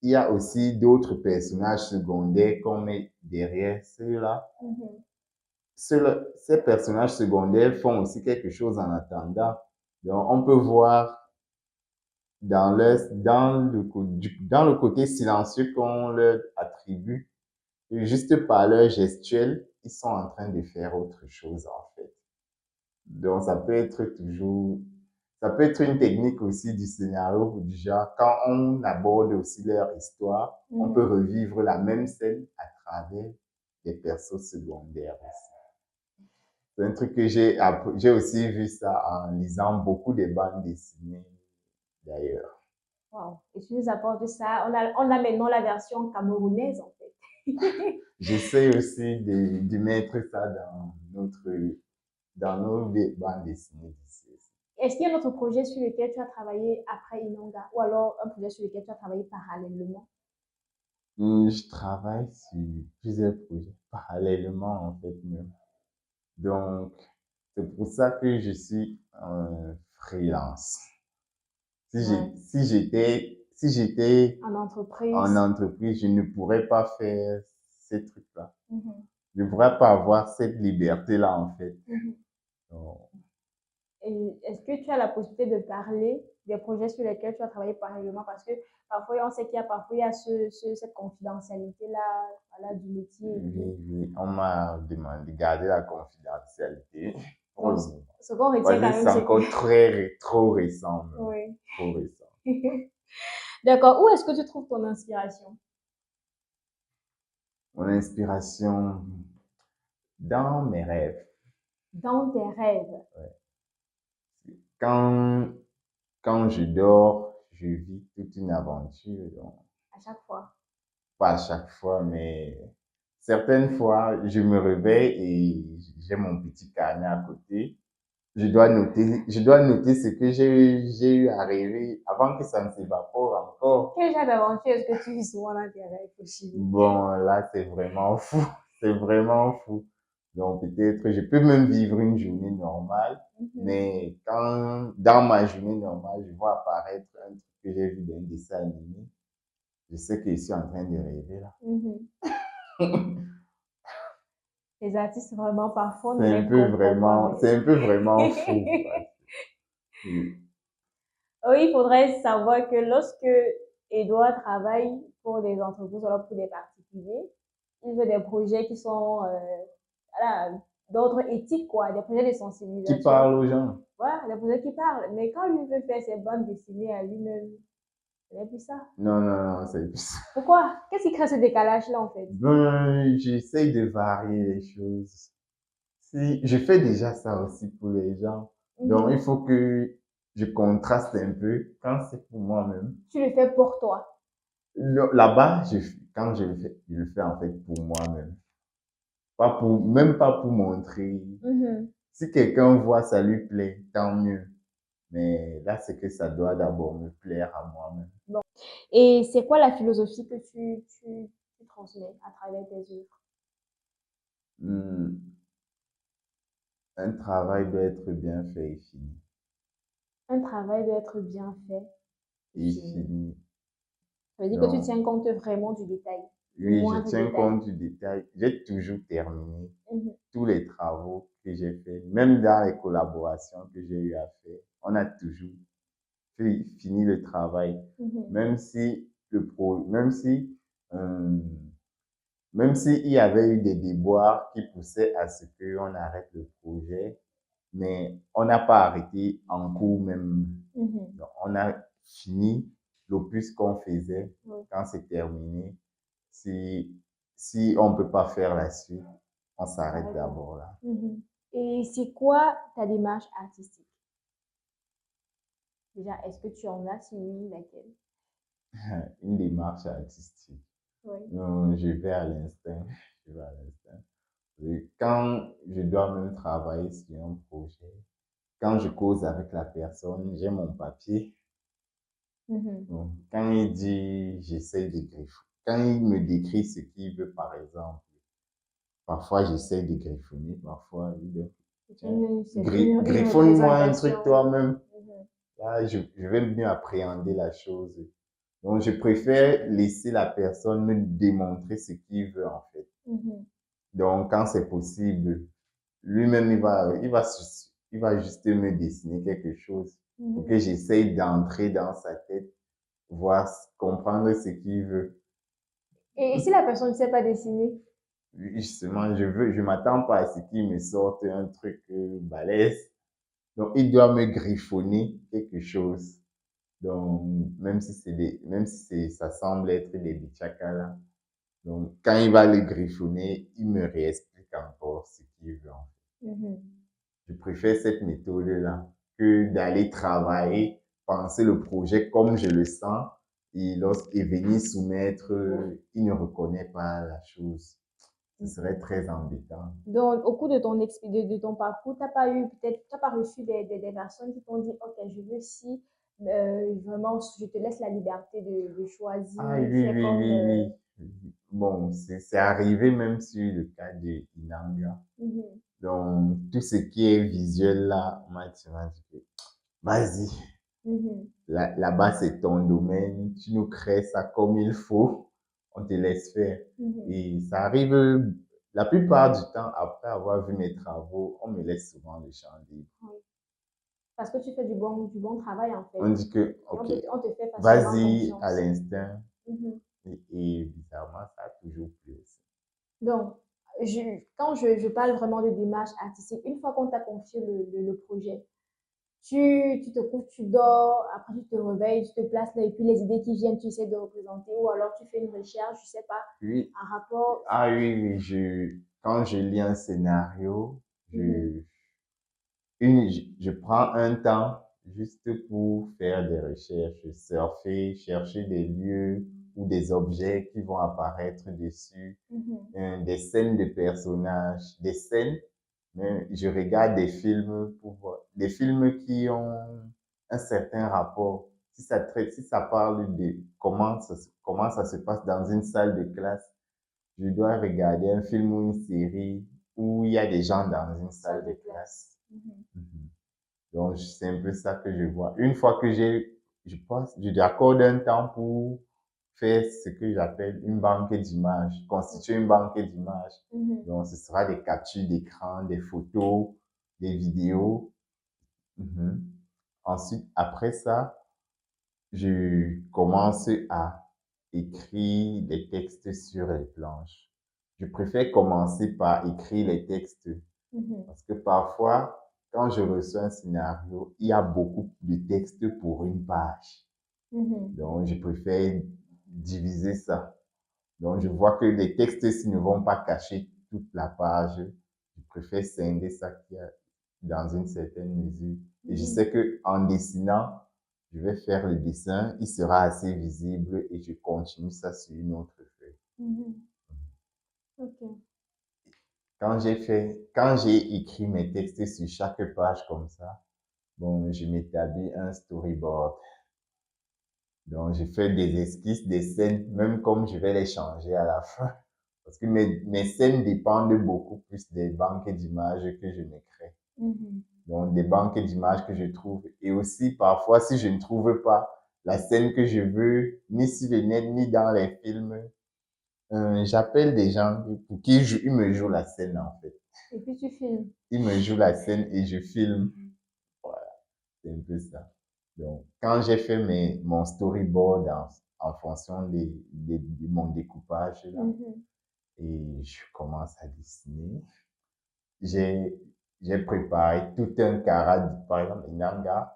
il y a aussi d'autres personnages secondaires qu'on met derrière ceux-là. Ces personnages secondaires font aussi quelque chose en attendant. Donc, on peut voir dans le côté silencieux qu'on leur attribue, et juste par leur gestuelle, ils sont en train de faire autre chose en fait. Donc, ça peut être une technique aussi du scénario, du genre, quand on aborde aussi leur histoire, on peut revivre la même scène à travers des persos secondaires aussi. C'est un truc que j'ai aussi vu ça en lisant beaucoup de bandes dessinées d'ailleurs. Wow. Et tu nous apportes ça. On a maintenant la version camerounaise, en fait. J'essaie aussi de mettre ça dans nos bandes dessinées d'ici. Est-ce qu'il y a un autre projet sur lequel tu as travaillé après Inonga ou alors un projet sur lequel tu as travaillé parallèlement? Je travaille sur plusieurs projets parallèlement en fait même. Donc, c'est pour ça que je suis freelance. Si j'étais En en entreprise. entreprise, je ne pourrais pas faire ces trucs-là. Je ne pourrais pas avoir cette liberté-là en fait. Donc, Et est-ce que tu as la possibilité de parler des projets sur lesquels tu as travaillé parallèlement? Parce que parfois, on sait qu'il y a parfois cette confidentialité-là, voilà, du métier. oui, on m'a demandé de garder la confidentialité. Donc, ce qu'on retient quand même, c'est encore trop récent. Oui. Trop récent. D'accord. Où est-ce que tu trouves ton inspiration? Mon inspiration dans mes rêves. Dans tes rêves. Ouais. Quand je dors, je vis toute une aventure. Donc, À chaque fois. pas à chaque fois, mais certaines fois, je me réveille et j'ai mon petit carnet à côté je dois noter ce que j'ai eu à rêver avant que ça ne s'évapore encore. Quel genre d'aventure est-ce que tu vis souvent dans tes rêves, Oshiri? Bon, là, c'est vraiment fou. C'est vraiment fou. Donc, peut-être, je peux même vivre une journée normale, mais quand, dans ma journée normale, je vois apparaître un truc que j'ai vu dans un dessin animé, je sais que je suis en train de rêver, là. Les artistes, vraiment, parfois, C'est ne un les peu comprennent pas, c'est un peu vraiment fou. Oui. Oui, il faudrait savoir que lorsque Edouard travaille pour des entreprises ou alors pour des particuliers, il veut des projets qui sont voilà, d'ordre éthique, quoi, des projets de Qui sensibilisation. parle aux gens. Voilà, des projets qui parlent. Mais quand lui veut faire ses bandes dessinées à lui-même, ce n'est plus ça. Non, non, non, c'est plus ça. Pourquoi? Qu'est-ce qui crée ce décalage-là, en fait? Ben, j'essaye de varier les choses. Si, je fais déjà ça aussi pour les gens. Donc, il faut que je contraste un peu quand c'est pour moi-même. Tu le fais pour toi. Là-bas, quand je le fais en fait pour moi-même. Même pas pour montrer. Si quelqu'un voit, ça lui plaît, tant mieux. Mais là, c'est que ça doit d'abord me plaire à moi-même. Bon. Et c'est quoi la philosophie que tu transmets à travers tes œuvres? Hmm, Un travail doit être bien fait et fini. Un travail doit être bien fait et Et fini. fini. Ça veut dire que tu Donc, tiens compte vraiment du détail, du oui, je moindre tiens détail. compte du détail. J'ai toujours terminé tous les travaux que j'ai faits, même dans les collaborations que j'ai eu à faire. On a toujours fini le travail, même si euh, même s'il y avait eu des déboires qui poussaient à ce qu'on arrête le projet, mais on n'a pas arrêté en cours même. Donc, on a fini l'opus qu'on faisait quand c'est terminé. Si on ne peut pas faire la suite, on s'arrête d'abord là. Et c'est quoi ta démarche artistique? Déjà, est-ce que tu en as? Si oui, laquelle? Une démarche artistique. Je vais à l'instinct. Je vais à l'instinct. Et quand je dois même travailler sur un projet, quand je cause avec la personne, j'ai mon papier. Donc, quand il dit, j'essaie de griffonner. Quand il me décrit ce qu'il veut, par exemple, parfois j'essaie de griffonner, parfois il dit, griffonne-moi un truc toi-même. Là, je vais mieux appréhender la chose. Donc, je préfère laisser la personne me démontrer ce qu'il veut, en fait. Donc, quand c'est possible, lui-même, il va juste me dessiner quelque chose pour que j'essaye d'entrer dans sa tête, voir, comprendre ce qu'il veut. Et si la personne ne sait pas dessiner? Justement, je m'attends pas à ce qu'il me sorte un truc balèze. Donc, il doit me griffonner quelque chose. Donc, même si ça semble être des bichakala. Donc, quand il va le griffonner, il me réexplique encore ce qu'il veut, en fait. Je préfère cette méthode-là que d'aller travailler, penser le projet comme je le sens et lorsqu'il venir soumettre, il ne reconnaît pas la chose. Ce serait très embêtant. Donc, au cours de ton parcours, t'as pas reçu des personnes qui t'ont dit, OK, je veux si, vraiment, je te laisse la liberté de choisir. Ah oui. Bon, c'est arrivé même sur le cas de Inanga. Donc, tout ce qui est visuel là, on m'a dit que vas-y, là-bas c'est ton domaine, tu nous crées ça comme il faut, on te laisse faire. Et ça arrive la plupart du temps, après avoir vu mes travaux, on me laisse souvent le champ libre. Parce que tu fais du bon travail, en fait. On dit que, OK, on te fait vas-y confiance. à l'instinct. Et bizarrement, ça a toujours plu aussi. Donc, quand je parle vraiment de démarche artistique, une fois qu'on t'a confié le projet, tu te couches, tu dors, après tu te réveilles, tu te places là, et puis les idées qui viennent, tu essaies de représenter, ou alors tu fais une recherche, je sais pas, un rapport. Ah oui, quand je lis un scénario, je prends un temps juste pour faire des recherches, surfer, chercher des lieux ou des objets qui vont apparaître dessus, des scènes de personnages, des scènes Mais je regarde des films pour voir, des films qui ont un certain rapport. Si ça parle de comment ça se passe dans une salle de classe, je dois regarder un film ou une série où il y a des gens dans une salle de classe. Mhm. Donc, c'est un peu ça que je vois. Une fois que je accorde un temps pour faire ce que j'appelle une banque d'images, constituer une banque d'images. Donc, ce sera des captures d'écran, des photos, des vidéos. Ensuite, après ça, je commence à écrire des textes sur les planches. Je préfère commencer par écrire les textes parce que parfois, quand je reçois un scénario, il y a beaucoup de textes pour une page. Donc, je préfère diviser ça. Donc, je vois que les textes s'ils ne vont pas cacher toute la page. Je préfère scinder ça dans une certaine mesure. Et je sais que en dessinant, je vais faire le dessin, il sera assez visible et je continue ça sur une autre feuille. Ok. Quand j'ai écrit mes textes sur chaque page comme ça, bon, je m'établis un storyboard. Donc, je fais des esquisses, des scènes, même comme je vais les changer à la fin. Parce que mes scènes dépendent beaucoup plus des banques d'images que je me crée. Donc, des banques d'images que je trouve. Et aussi, parfois, si je ne trouve pas la scène que je veux, ni sur le net, ni dans les films, j'appelle des gens pour qu'ils me jouent la scène, en fait. Et puis tu filmes. Ils me jouent la scène et je filme. Voilà, c'est un peu ça. Donc, quand j'ai fait mon storyboard en fonction de mon découpage, là, et je commence à dessiner, j'ai préparé tout un par exemple, Inanga,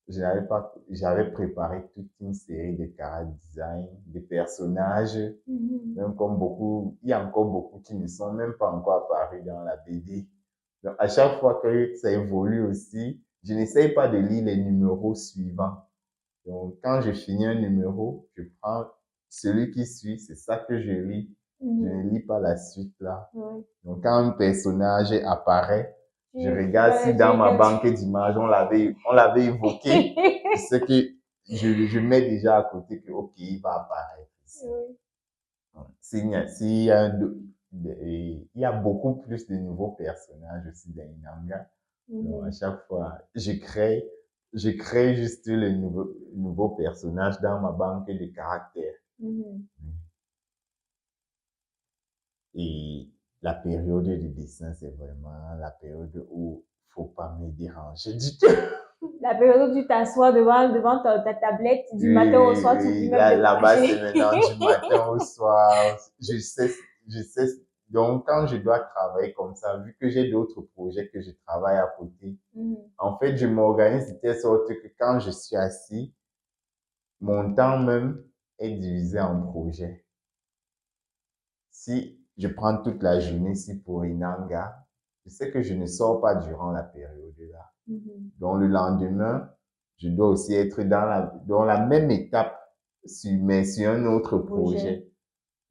j'avais préparé toute une série de design, de personnages, même comme il y a encore beaucoup qui ne sont même pas encore apparus dans la BD. Donc, à chaque fois que ça évolue aussi, je n'essaye pas de lire les numéros suivants. Donc, quand je finis un numéro, je prends celui qui suit, c'est ça que je lis. Je ne lis pas la suite là. Donc, quand un personnage apparaît, je regarde si dans ma banque d'images, on l'avait évoqué. Je sais que je mets déjà à côté que, OK, il va apparaître ici. Il y a beaucoup plus de nouveaux personnages aussi dans Inanga. Donc, à chaque fois, je crée juste les nouveaux personnages dans ma banque de caractères. Et la période de dessin, c'est vraiment la période où il ne faut pas me déranger du tout. La période où tu t'assois devant ta tablette du matin au soir, tu peux même là-bas, c'est maintenant du matin au soir. Je sais. Donc, quand je dois travailler comme ça, vu que j'ai d'autres projets que je travaille à côté, en fait, je m'organise de telle sorte que quand je suis assis, mon temps même est divisé en projets. Si je prends toute la journée ici pour Inanga, je sais que je ne sors pas durant la période là. Donc, le lendemain, je dois aussi être dans la même étape, mais sur un autre projet.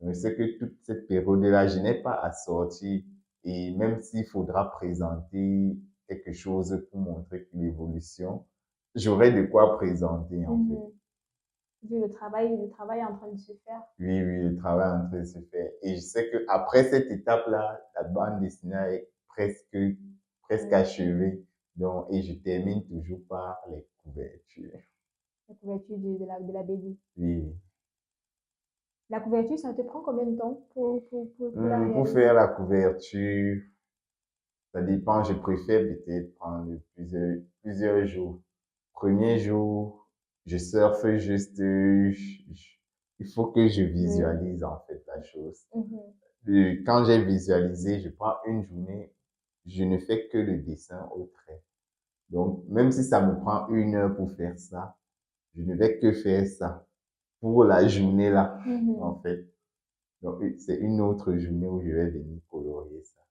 Donc, je sais que toute cette période-là, je n'ai pas à sortir. Et même s'il faudra présenter quelque chose pour montrer l'évolution, j'aurai de quoi présenter, en fait. Vu le travail est en train de se faire. Oui, le travail est en train de se faire. Et je sais qu'après cette étape-là, la bande dessinée est presque achevée. Donc, et je termine toujours par les couvertures. La couverture de la BD. Oui. La couverture, ça te prend combien de temps pour la réaliser? Pour faire la couverture, ça dépend. Je préfère peut-être prendre plusieurs jours. Premier jour, je surfe juste. Il faut que je visualise en fait la chose. Quand j'ai visualisé, je prends une journée, je ne fais que le dessin au trait. Donc, même si ça me prend 1 heure pour faire ça, je ne vais que faire ça pour la journée là, en fait. Donc, c'est une autre journée où je vais venir colorier ça.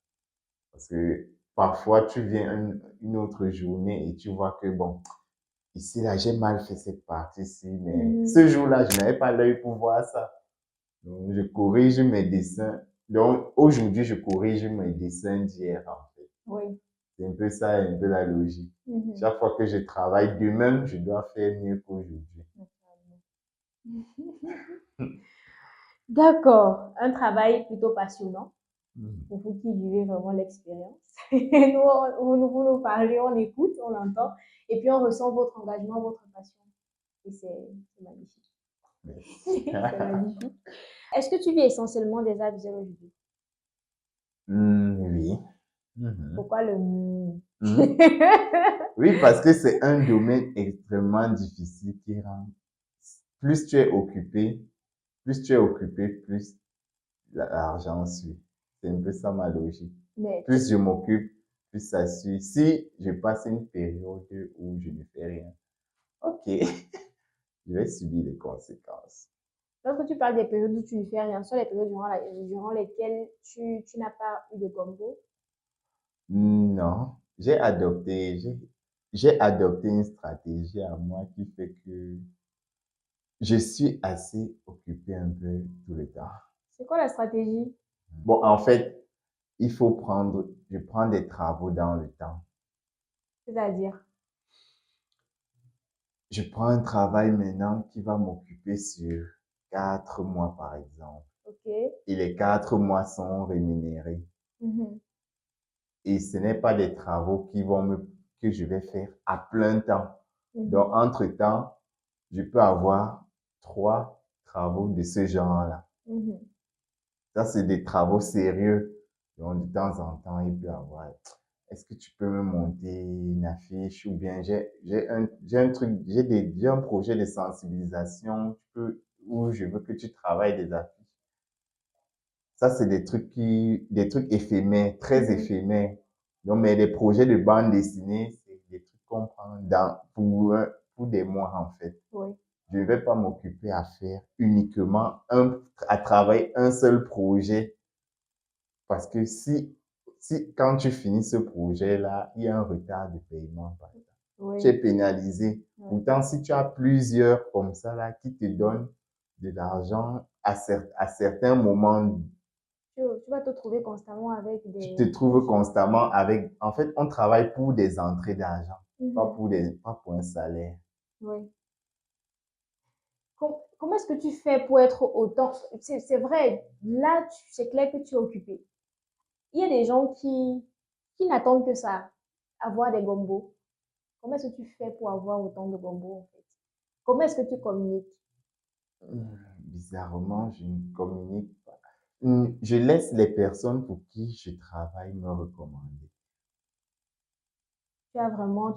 Parce que parfois, tu viens une autre journée et tu vois que, bon, ici, là, j'ai mal fait cette partie-ci, mais ce jour-là, je n'avais pas l'œil pour voir ça. Donc, je corrige mes dessins. Donc, aujourd'hui, je corrige mes dessins d'hier, en fait. Oui. C'est un peu ça, un peu la logique. Chaque fois que je travaille, demain, je dois faire mieux qu'aujourd'hui. D'accord, un travail plutôt passionnant Mhm. pour vous qui vivez vraiment l'expérience. Vous nous parlez, on écoute, on entend, et puis on ressent votre engagement, votre passion. Et c'est magnifique. Merci. C'est magnifique. Est-ce que tu vis essentiellement des arts visuels aujourd'hui? Oui. Mhm. Pourquoi le Mhm. Oui, parce que c'est un domaine extrêmement difficile qui rend... Plus tu es occupé, plus l'argent suit. C'est un peu ça ma logique. Mais Plus je m'occupe, plus ça suit. Si je passe une période où je ne fais rien, ok, je vais subir les conséquences. lorsque tu parles des périodes où tu ne fais rien, ce sont les périodes durant lesquelles tu n'as pas eu de combo. Non, j'ai adopté une stratégie à moi qui fait que je suis assez occupé un peu tout le temps. C'est quoi la stratégie? Bon, en fait, je prends des travaux dans le temps. C'est-à-dire, Je prends un travail maintenant qui va m'occuper sur 4 mois, par exemple. ok. Et les 4 mois sont rémunérés. Mhm, Et ce n'est pas des travaux que je vais faire à plein temps. Donc, mhm, entre-temps, je peux avoir 3 travaux de ce genre-là. mhm. Ça, c'est des travaux sérieux. Donc, de temps en temps, il peut y avoir, est-ce que tu peux me monter une affiche ou bien j'ai un projet de sensibilisation, où je veux que tu travailles des affiches. Ça, c'est des trucs éphémères, très éphémères. Donc, mais les projets de bande dessinée, c'est des trucs qu'on prend pour des mois, en fait. Oui. Je ne vais pas m'occuper à travailler un seul projet. Parce que quand tu finis ce projet-là, il y a un retard de paiement, par exemple. Oui. Tu es pénalisé. Oui. Pourtant, si tu as plusieurs comme ça, là, qui te donnent de l'argent à certains moments, Tu vas te trouver constamment avec tu te des trouves choses. constamment avec, en fait, on travaille pour des entrées d'argent, Mhm, pas pour un salaire. oui. Comment est-ce que tu fais pour être autant... C'est vrai, là, c'est clair que tu es occupé. Il y a des gens qui n'attendent que ça, avoir des gombos. Comment est-ce que tu fais pour avoir autant de gombos, en fait? Comment est-ce que tu communiques? Bizarrement, je ne communique pas. Je laisse les personnes pour qui je travaille me recommander. Tu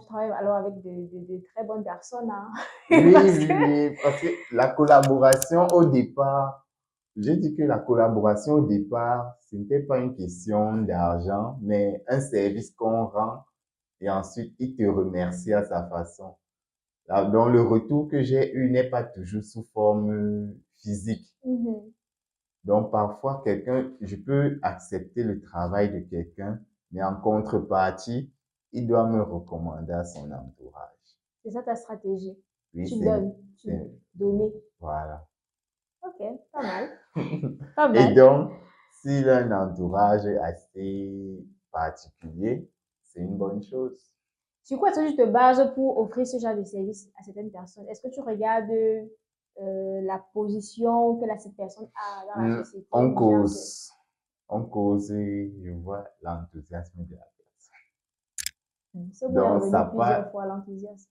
travailles alors avec de très bonnes personnes, hein? Oui, Parce oui, que, oui, parce que la collaboration au départ, j'ai dit que la collaboration au départ, ce n'était pas une question d'argent, mais un service qu'on rend et ensuite il te remercie à sa façon. Donc le retour que j'ai eu n'est pas toujours sous forme physique. Mhm. Donc parfois je peux accepter le travail de quelqu'un, mais en contrepartie, il doit me recommander à son entourage. C'est ça ta stratégie. Oui, Tu donnes, tu c'est, donnes. voilà. Ok, pas mal, pas Et mal. donc, s'il a un entourage assez particulier, c'est une bonne chose. Sur quoi est-ce que tu te bases pour offrir ce genre de service à certaines personnes? Est-ce que tu regardes la position que cette personne a dans la société On ou bien c'est... cause, on cause et je vois l'enthousiasme de la personne. Ce mot est Donc, revenu plusieurs fois, l'enthousiasme.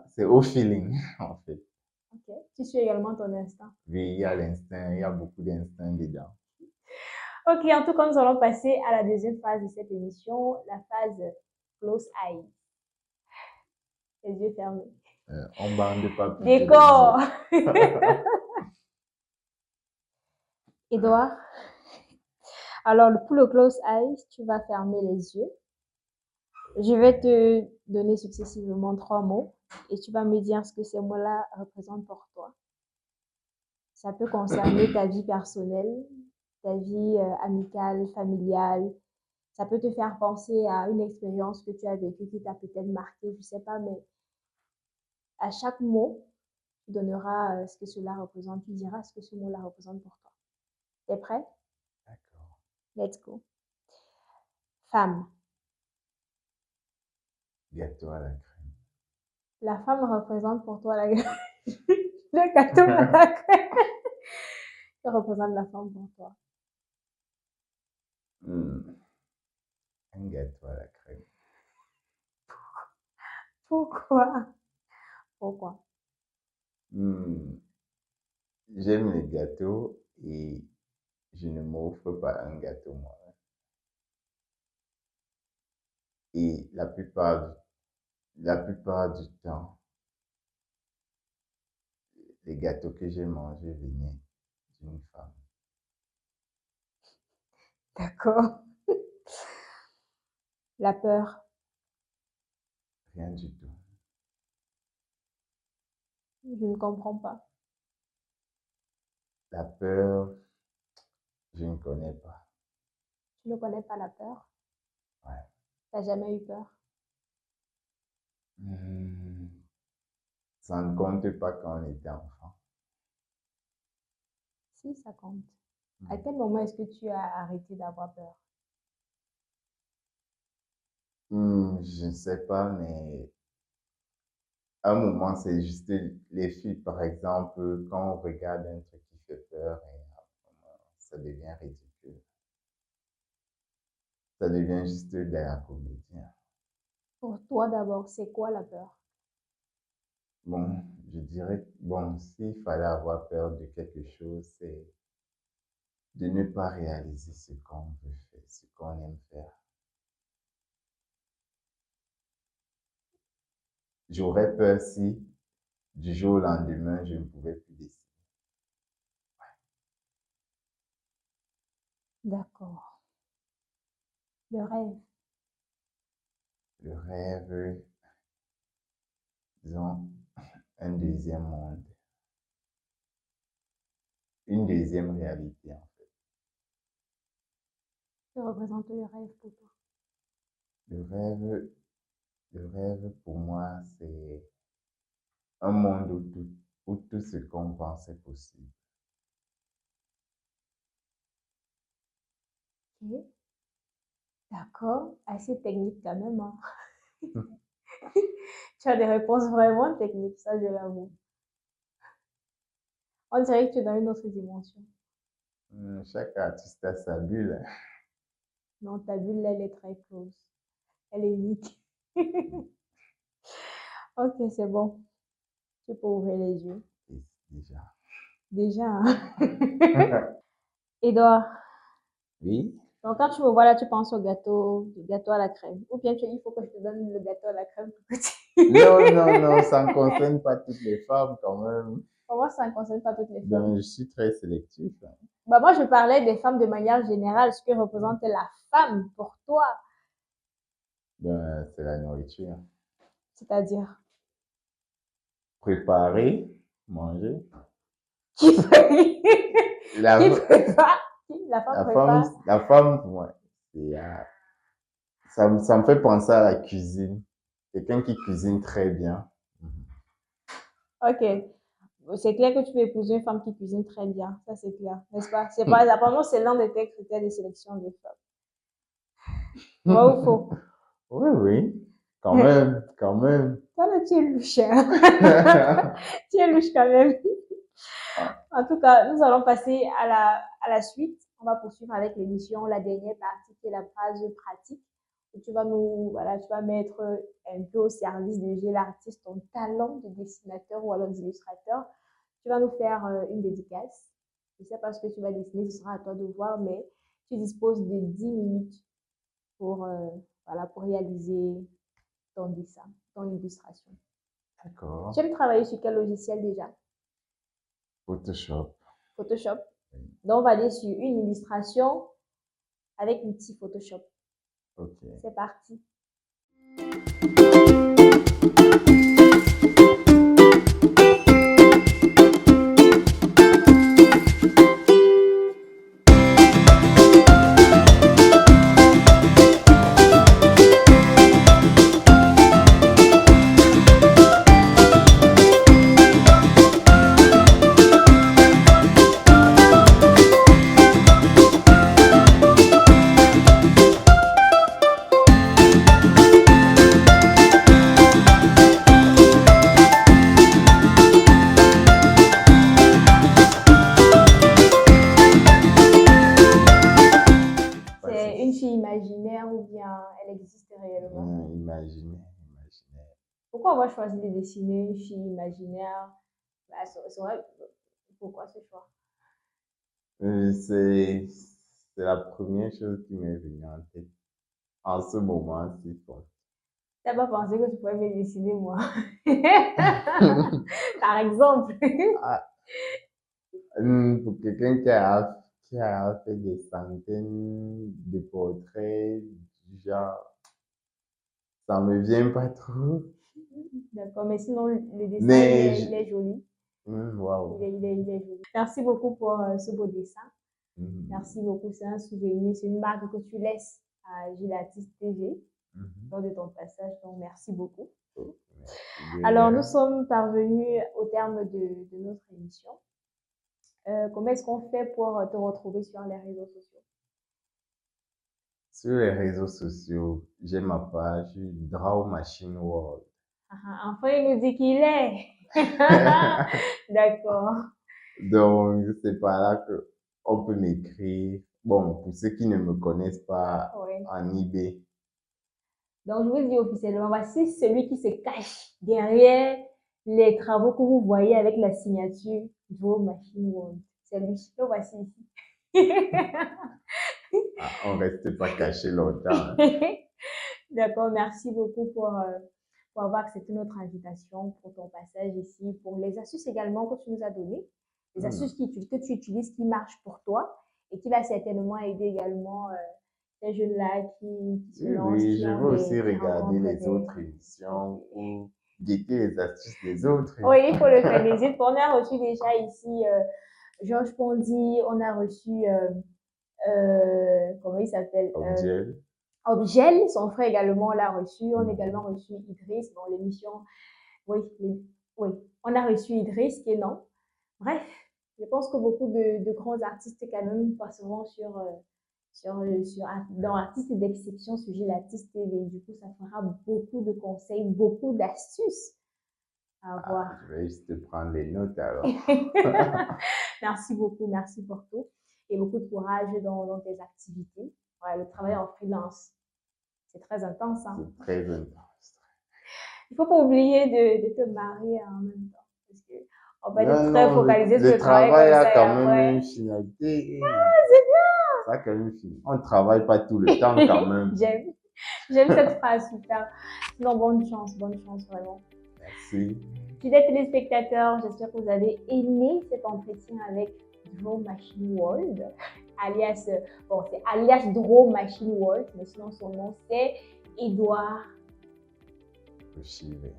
c'est au feeling, en fait. Ok. Tu suis également ton instinct. Oui, il y a l'instinct, il y a beaucoup d'instinct dedans. Ok, en tout cas, nous allons passer à la deuxième phase de cette émission, la phase close eye, les yeux fermés. On bande pas plutôt les Décor! yeux. Edouard, alors pour le close eye, tu vas fermer les yeux. Je vais te donner successivement 3 mots et tu vas me dire ce que ces mots-là représentent pour toi. Ça peut concerner ta vie personnelle, ta vie amicale, familiale. Ça peut te faire penser à une expérience que tu as vécue qui t'a peut-être marqué, je ne sais pas, mais à chaque mot, tu donneras ce que cela représente, tu diras ce que ce mot-là représente pour toi. T'es prêt? D'accord. Let's go. Femme, Gâteau à la crème. La femme représente pour toi le gâteau à la crème. Ça représente la femme pour toi. Un gâteau à la crème. Pourquoi? Pourquoi? J'aime les gâteaux et je ne m'offre pas un gâteau moi. Et la plupart du temps, les gâteaux que j'ai mangés venaient d'une femme. D'accord. La peur. Rien du tout. Je ne comprends pas. La peur, je ne connais pas. Tu ne connais pas la peur? Ouais. Tu n'as jamais eu peur? Ça ne compte pas quand on était enfant. Si, ça compte. À quel moment est-ce que tu as arrêté d'avoir peur? Je ne sais pas, mais à un moment, c'est juste les filles, par exemple, quand on regarde un truc qui fait peur, et ça devient ridicule. Ça devient juste de la comédie. Pour toi d'abord, c'est quoi la peur? Bon, je dirais, bon, s'il fallait avoir peur de quelque chose, c'est de ne pas réaliser ce qu'on veut faire, ce qu'on aime faire. J'aurais peur si, du jour au lendemain, je ne pouvais plus décider. D'accord. Le rêve. Le rêve, disons, un deuxième monde. Une deuxième réalité, en fait. Que représente le rêve pour toi? Le rêve pour moi, c'est un monde où tout ce qu'on pense est possible. Ok. D'accord. Assez technique quand même, hein. Tu as des réponses vraiment techniques, ça je l'avoue. On dirait que tu es dans une autre dimension. Chaque artiste a sa bulle. Non, ta bulle, elle est très close. Elle est unique. Ok, c'est bon. Tu peux ouvrir les yeux. Et déjà. Déjà, hein? Edouard, Oui? donc quand tu me vois là, tu penses au gâteau à la crème. Ou bien il faut que je te donne le gâteau à la crème pour que tu... Non, ça ne concerne pas toutes les femmes quand même. Pour moi, ça ne concerne pas toutes les femmes. Ben, je suis très sélectif. Bah, moi, je parlais des femmes de manière générale, ce que représente la femme pour toi. Ben, c'est la nourriture. C'est-à-dire, Préparer, manger. qui fait La, qui prépare? La femme prépare. la femme, pour moi, ça me fait penser à la cuisine. Quelqu'un qui cuisine très bien. Ok. C'est clair que tu peux épouser une femme qui cuisine très bien. Ça, c'est clair. N'est-ce pas? C'est pas, apparemment, c'est l'un de tes critères de sélection des femmes. Vrai ou faux? Oui. Quand même. Toi, là, tu es louche, hein? Tu es louche quand même. En tout cas, nous allons passer à la suite. On va poursuivre avec l'émission, la dernière partie qui est la phase pratique. Et tu vas tu vas mettre un peu au service de G l'artiste ton talent de dessinateur ou alors d'illustrateur. Tu vas nous faire une dédicace. Je ne sais pas ce que tu vas dessiner, ce sera à toi de voir, mais tu disposes de 10 minutes pour réaliser ton dessin, ton illustration. D'accord. Tu aimes travailler sur quel logiciel déjà? Photoshop. Photoshop. Donc, on va aller sur une illustration avec l'outil Photoshop. Ok. C'est parti. imaginaire ou bien elle existe réellement? Imaginaire. Pourquoi avoir choisi de dessiner une fille imaginaire? Bah, c'est vrai, pourquoi ce choix? C'est la première chose qui m'est venue en tête. En ce moment-ci, quoi. T'as pas pensé que tu pouvais me dessiner, moi? Par exemple. Ah, pour quelqu'un qui a fait des centaines de portraits, du genre, ça me vient pas trop. D'accord, mais sinon, le dessin, Mais, il est joli. waouh. Il est joli. Merci beaucoup pour ce beau dessin. Mhm, Merci beaucoup. C'est un souvenir, c'est une marque que tu laisses à Gilatis TV mhm. lors de ton passage. Donc, merci beaucoup. Merci de Alors, nous rien. sommes parvenus au terme de notre émission. Comment est-ce qu'on fait pour te retrouver sur les réseaux sociaux? Sur les réseaux sociaux, j'ai ma page Draw Machine World. Enfin, il nous dit qu'il est. D'accord. Donc, c'est par là que on peut m'écrire. Bon, pour ceux qui ne me connaissent pas Oui. en eBay, Donc, je vous dis officiellement, voici celui qui se cache derrière les travaux que vous voyez avec la signature Draw Machine World. C'est lui. Le voici ici. on reste pas caché longtemps. D'accord, merci beaucoup pour avoir accepté notre invitation, pour ton passage ici, pour les astuces également que tu nous as données, les astuces que tu utilises qui marchent pour toi et qui va certainement aider également ces jeunes-là qui se Oui, lancent, oui, qui je ont veux aussi qui regarder rencontrent les des... autres émissions ou guetter les astuces des autres. Oui, il faut le faire. N'hésite pas. On a reçu déjà ici Georges Pondy, on a reçu, comment il s'appelle? Objel. Objel, son frère également l'a reçu. On a également reçu Idriss dans l'émission. Oui, oui. On a reçu Idriss qui est non. Bref, je pense que beaucoup de grands artistes quand même passeront dans Artistes d'exception sur Gilatis TV. Du coup, ça fera beaucoup de conseils, beaucoup d'astuces à avoir. Je vais juste prendre les notes alors. Merci beaucoup, merci pour tout. Et beaucoup de courage dans tes activités. Ouais, le travail en freelance, c'est très intense. Hein? C'est très intense. Il faut pas oublier de te marier en même temps. Parce que on peut être Non, très non, focalisé sur le le travail travail comme a ça et quand même après. une finalité. C'est bien! Ça a quand même une finalité. On ne travaille pas tout le temps quand même. J'aime cette phrase, super. Sinon, bonne chance vraiment. Merci. Fidèles téléspectateurs, j'espère que vous avez aimé cet entretien avec Draw Machine World, alias, bon, c'est alias Draw Machine World, mais sinon son nom c'est Edouard Kouchivé.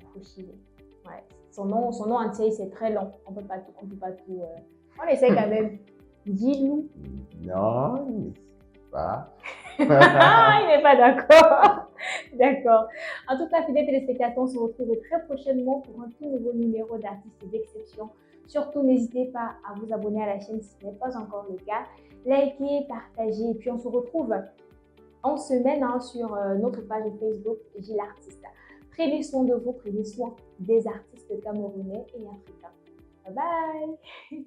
Ouais. Son nom entier c'est très long, on peut pas tout, on essaie quand même. Dis-nous. Non, mais c'est pas. Ah, il n'est pas d'accord. D'accord. En tout cas, fidèles téléspectateurs, on se retrouve très prochainement pour un tout nouveau numéro d'Artistes d'exception. Surtout, n'hésitez pas à vous abonner à la chaîne si ce n'est pas encore le cas. Likez, partagez et puis on se retrouve en semaine sur notre page Facebook Gilles Artiste. Prenez soin de vous, prenez soin des artistes camerounais et africains. Bye bye.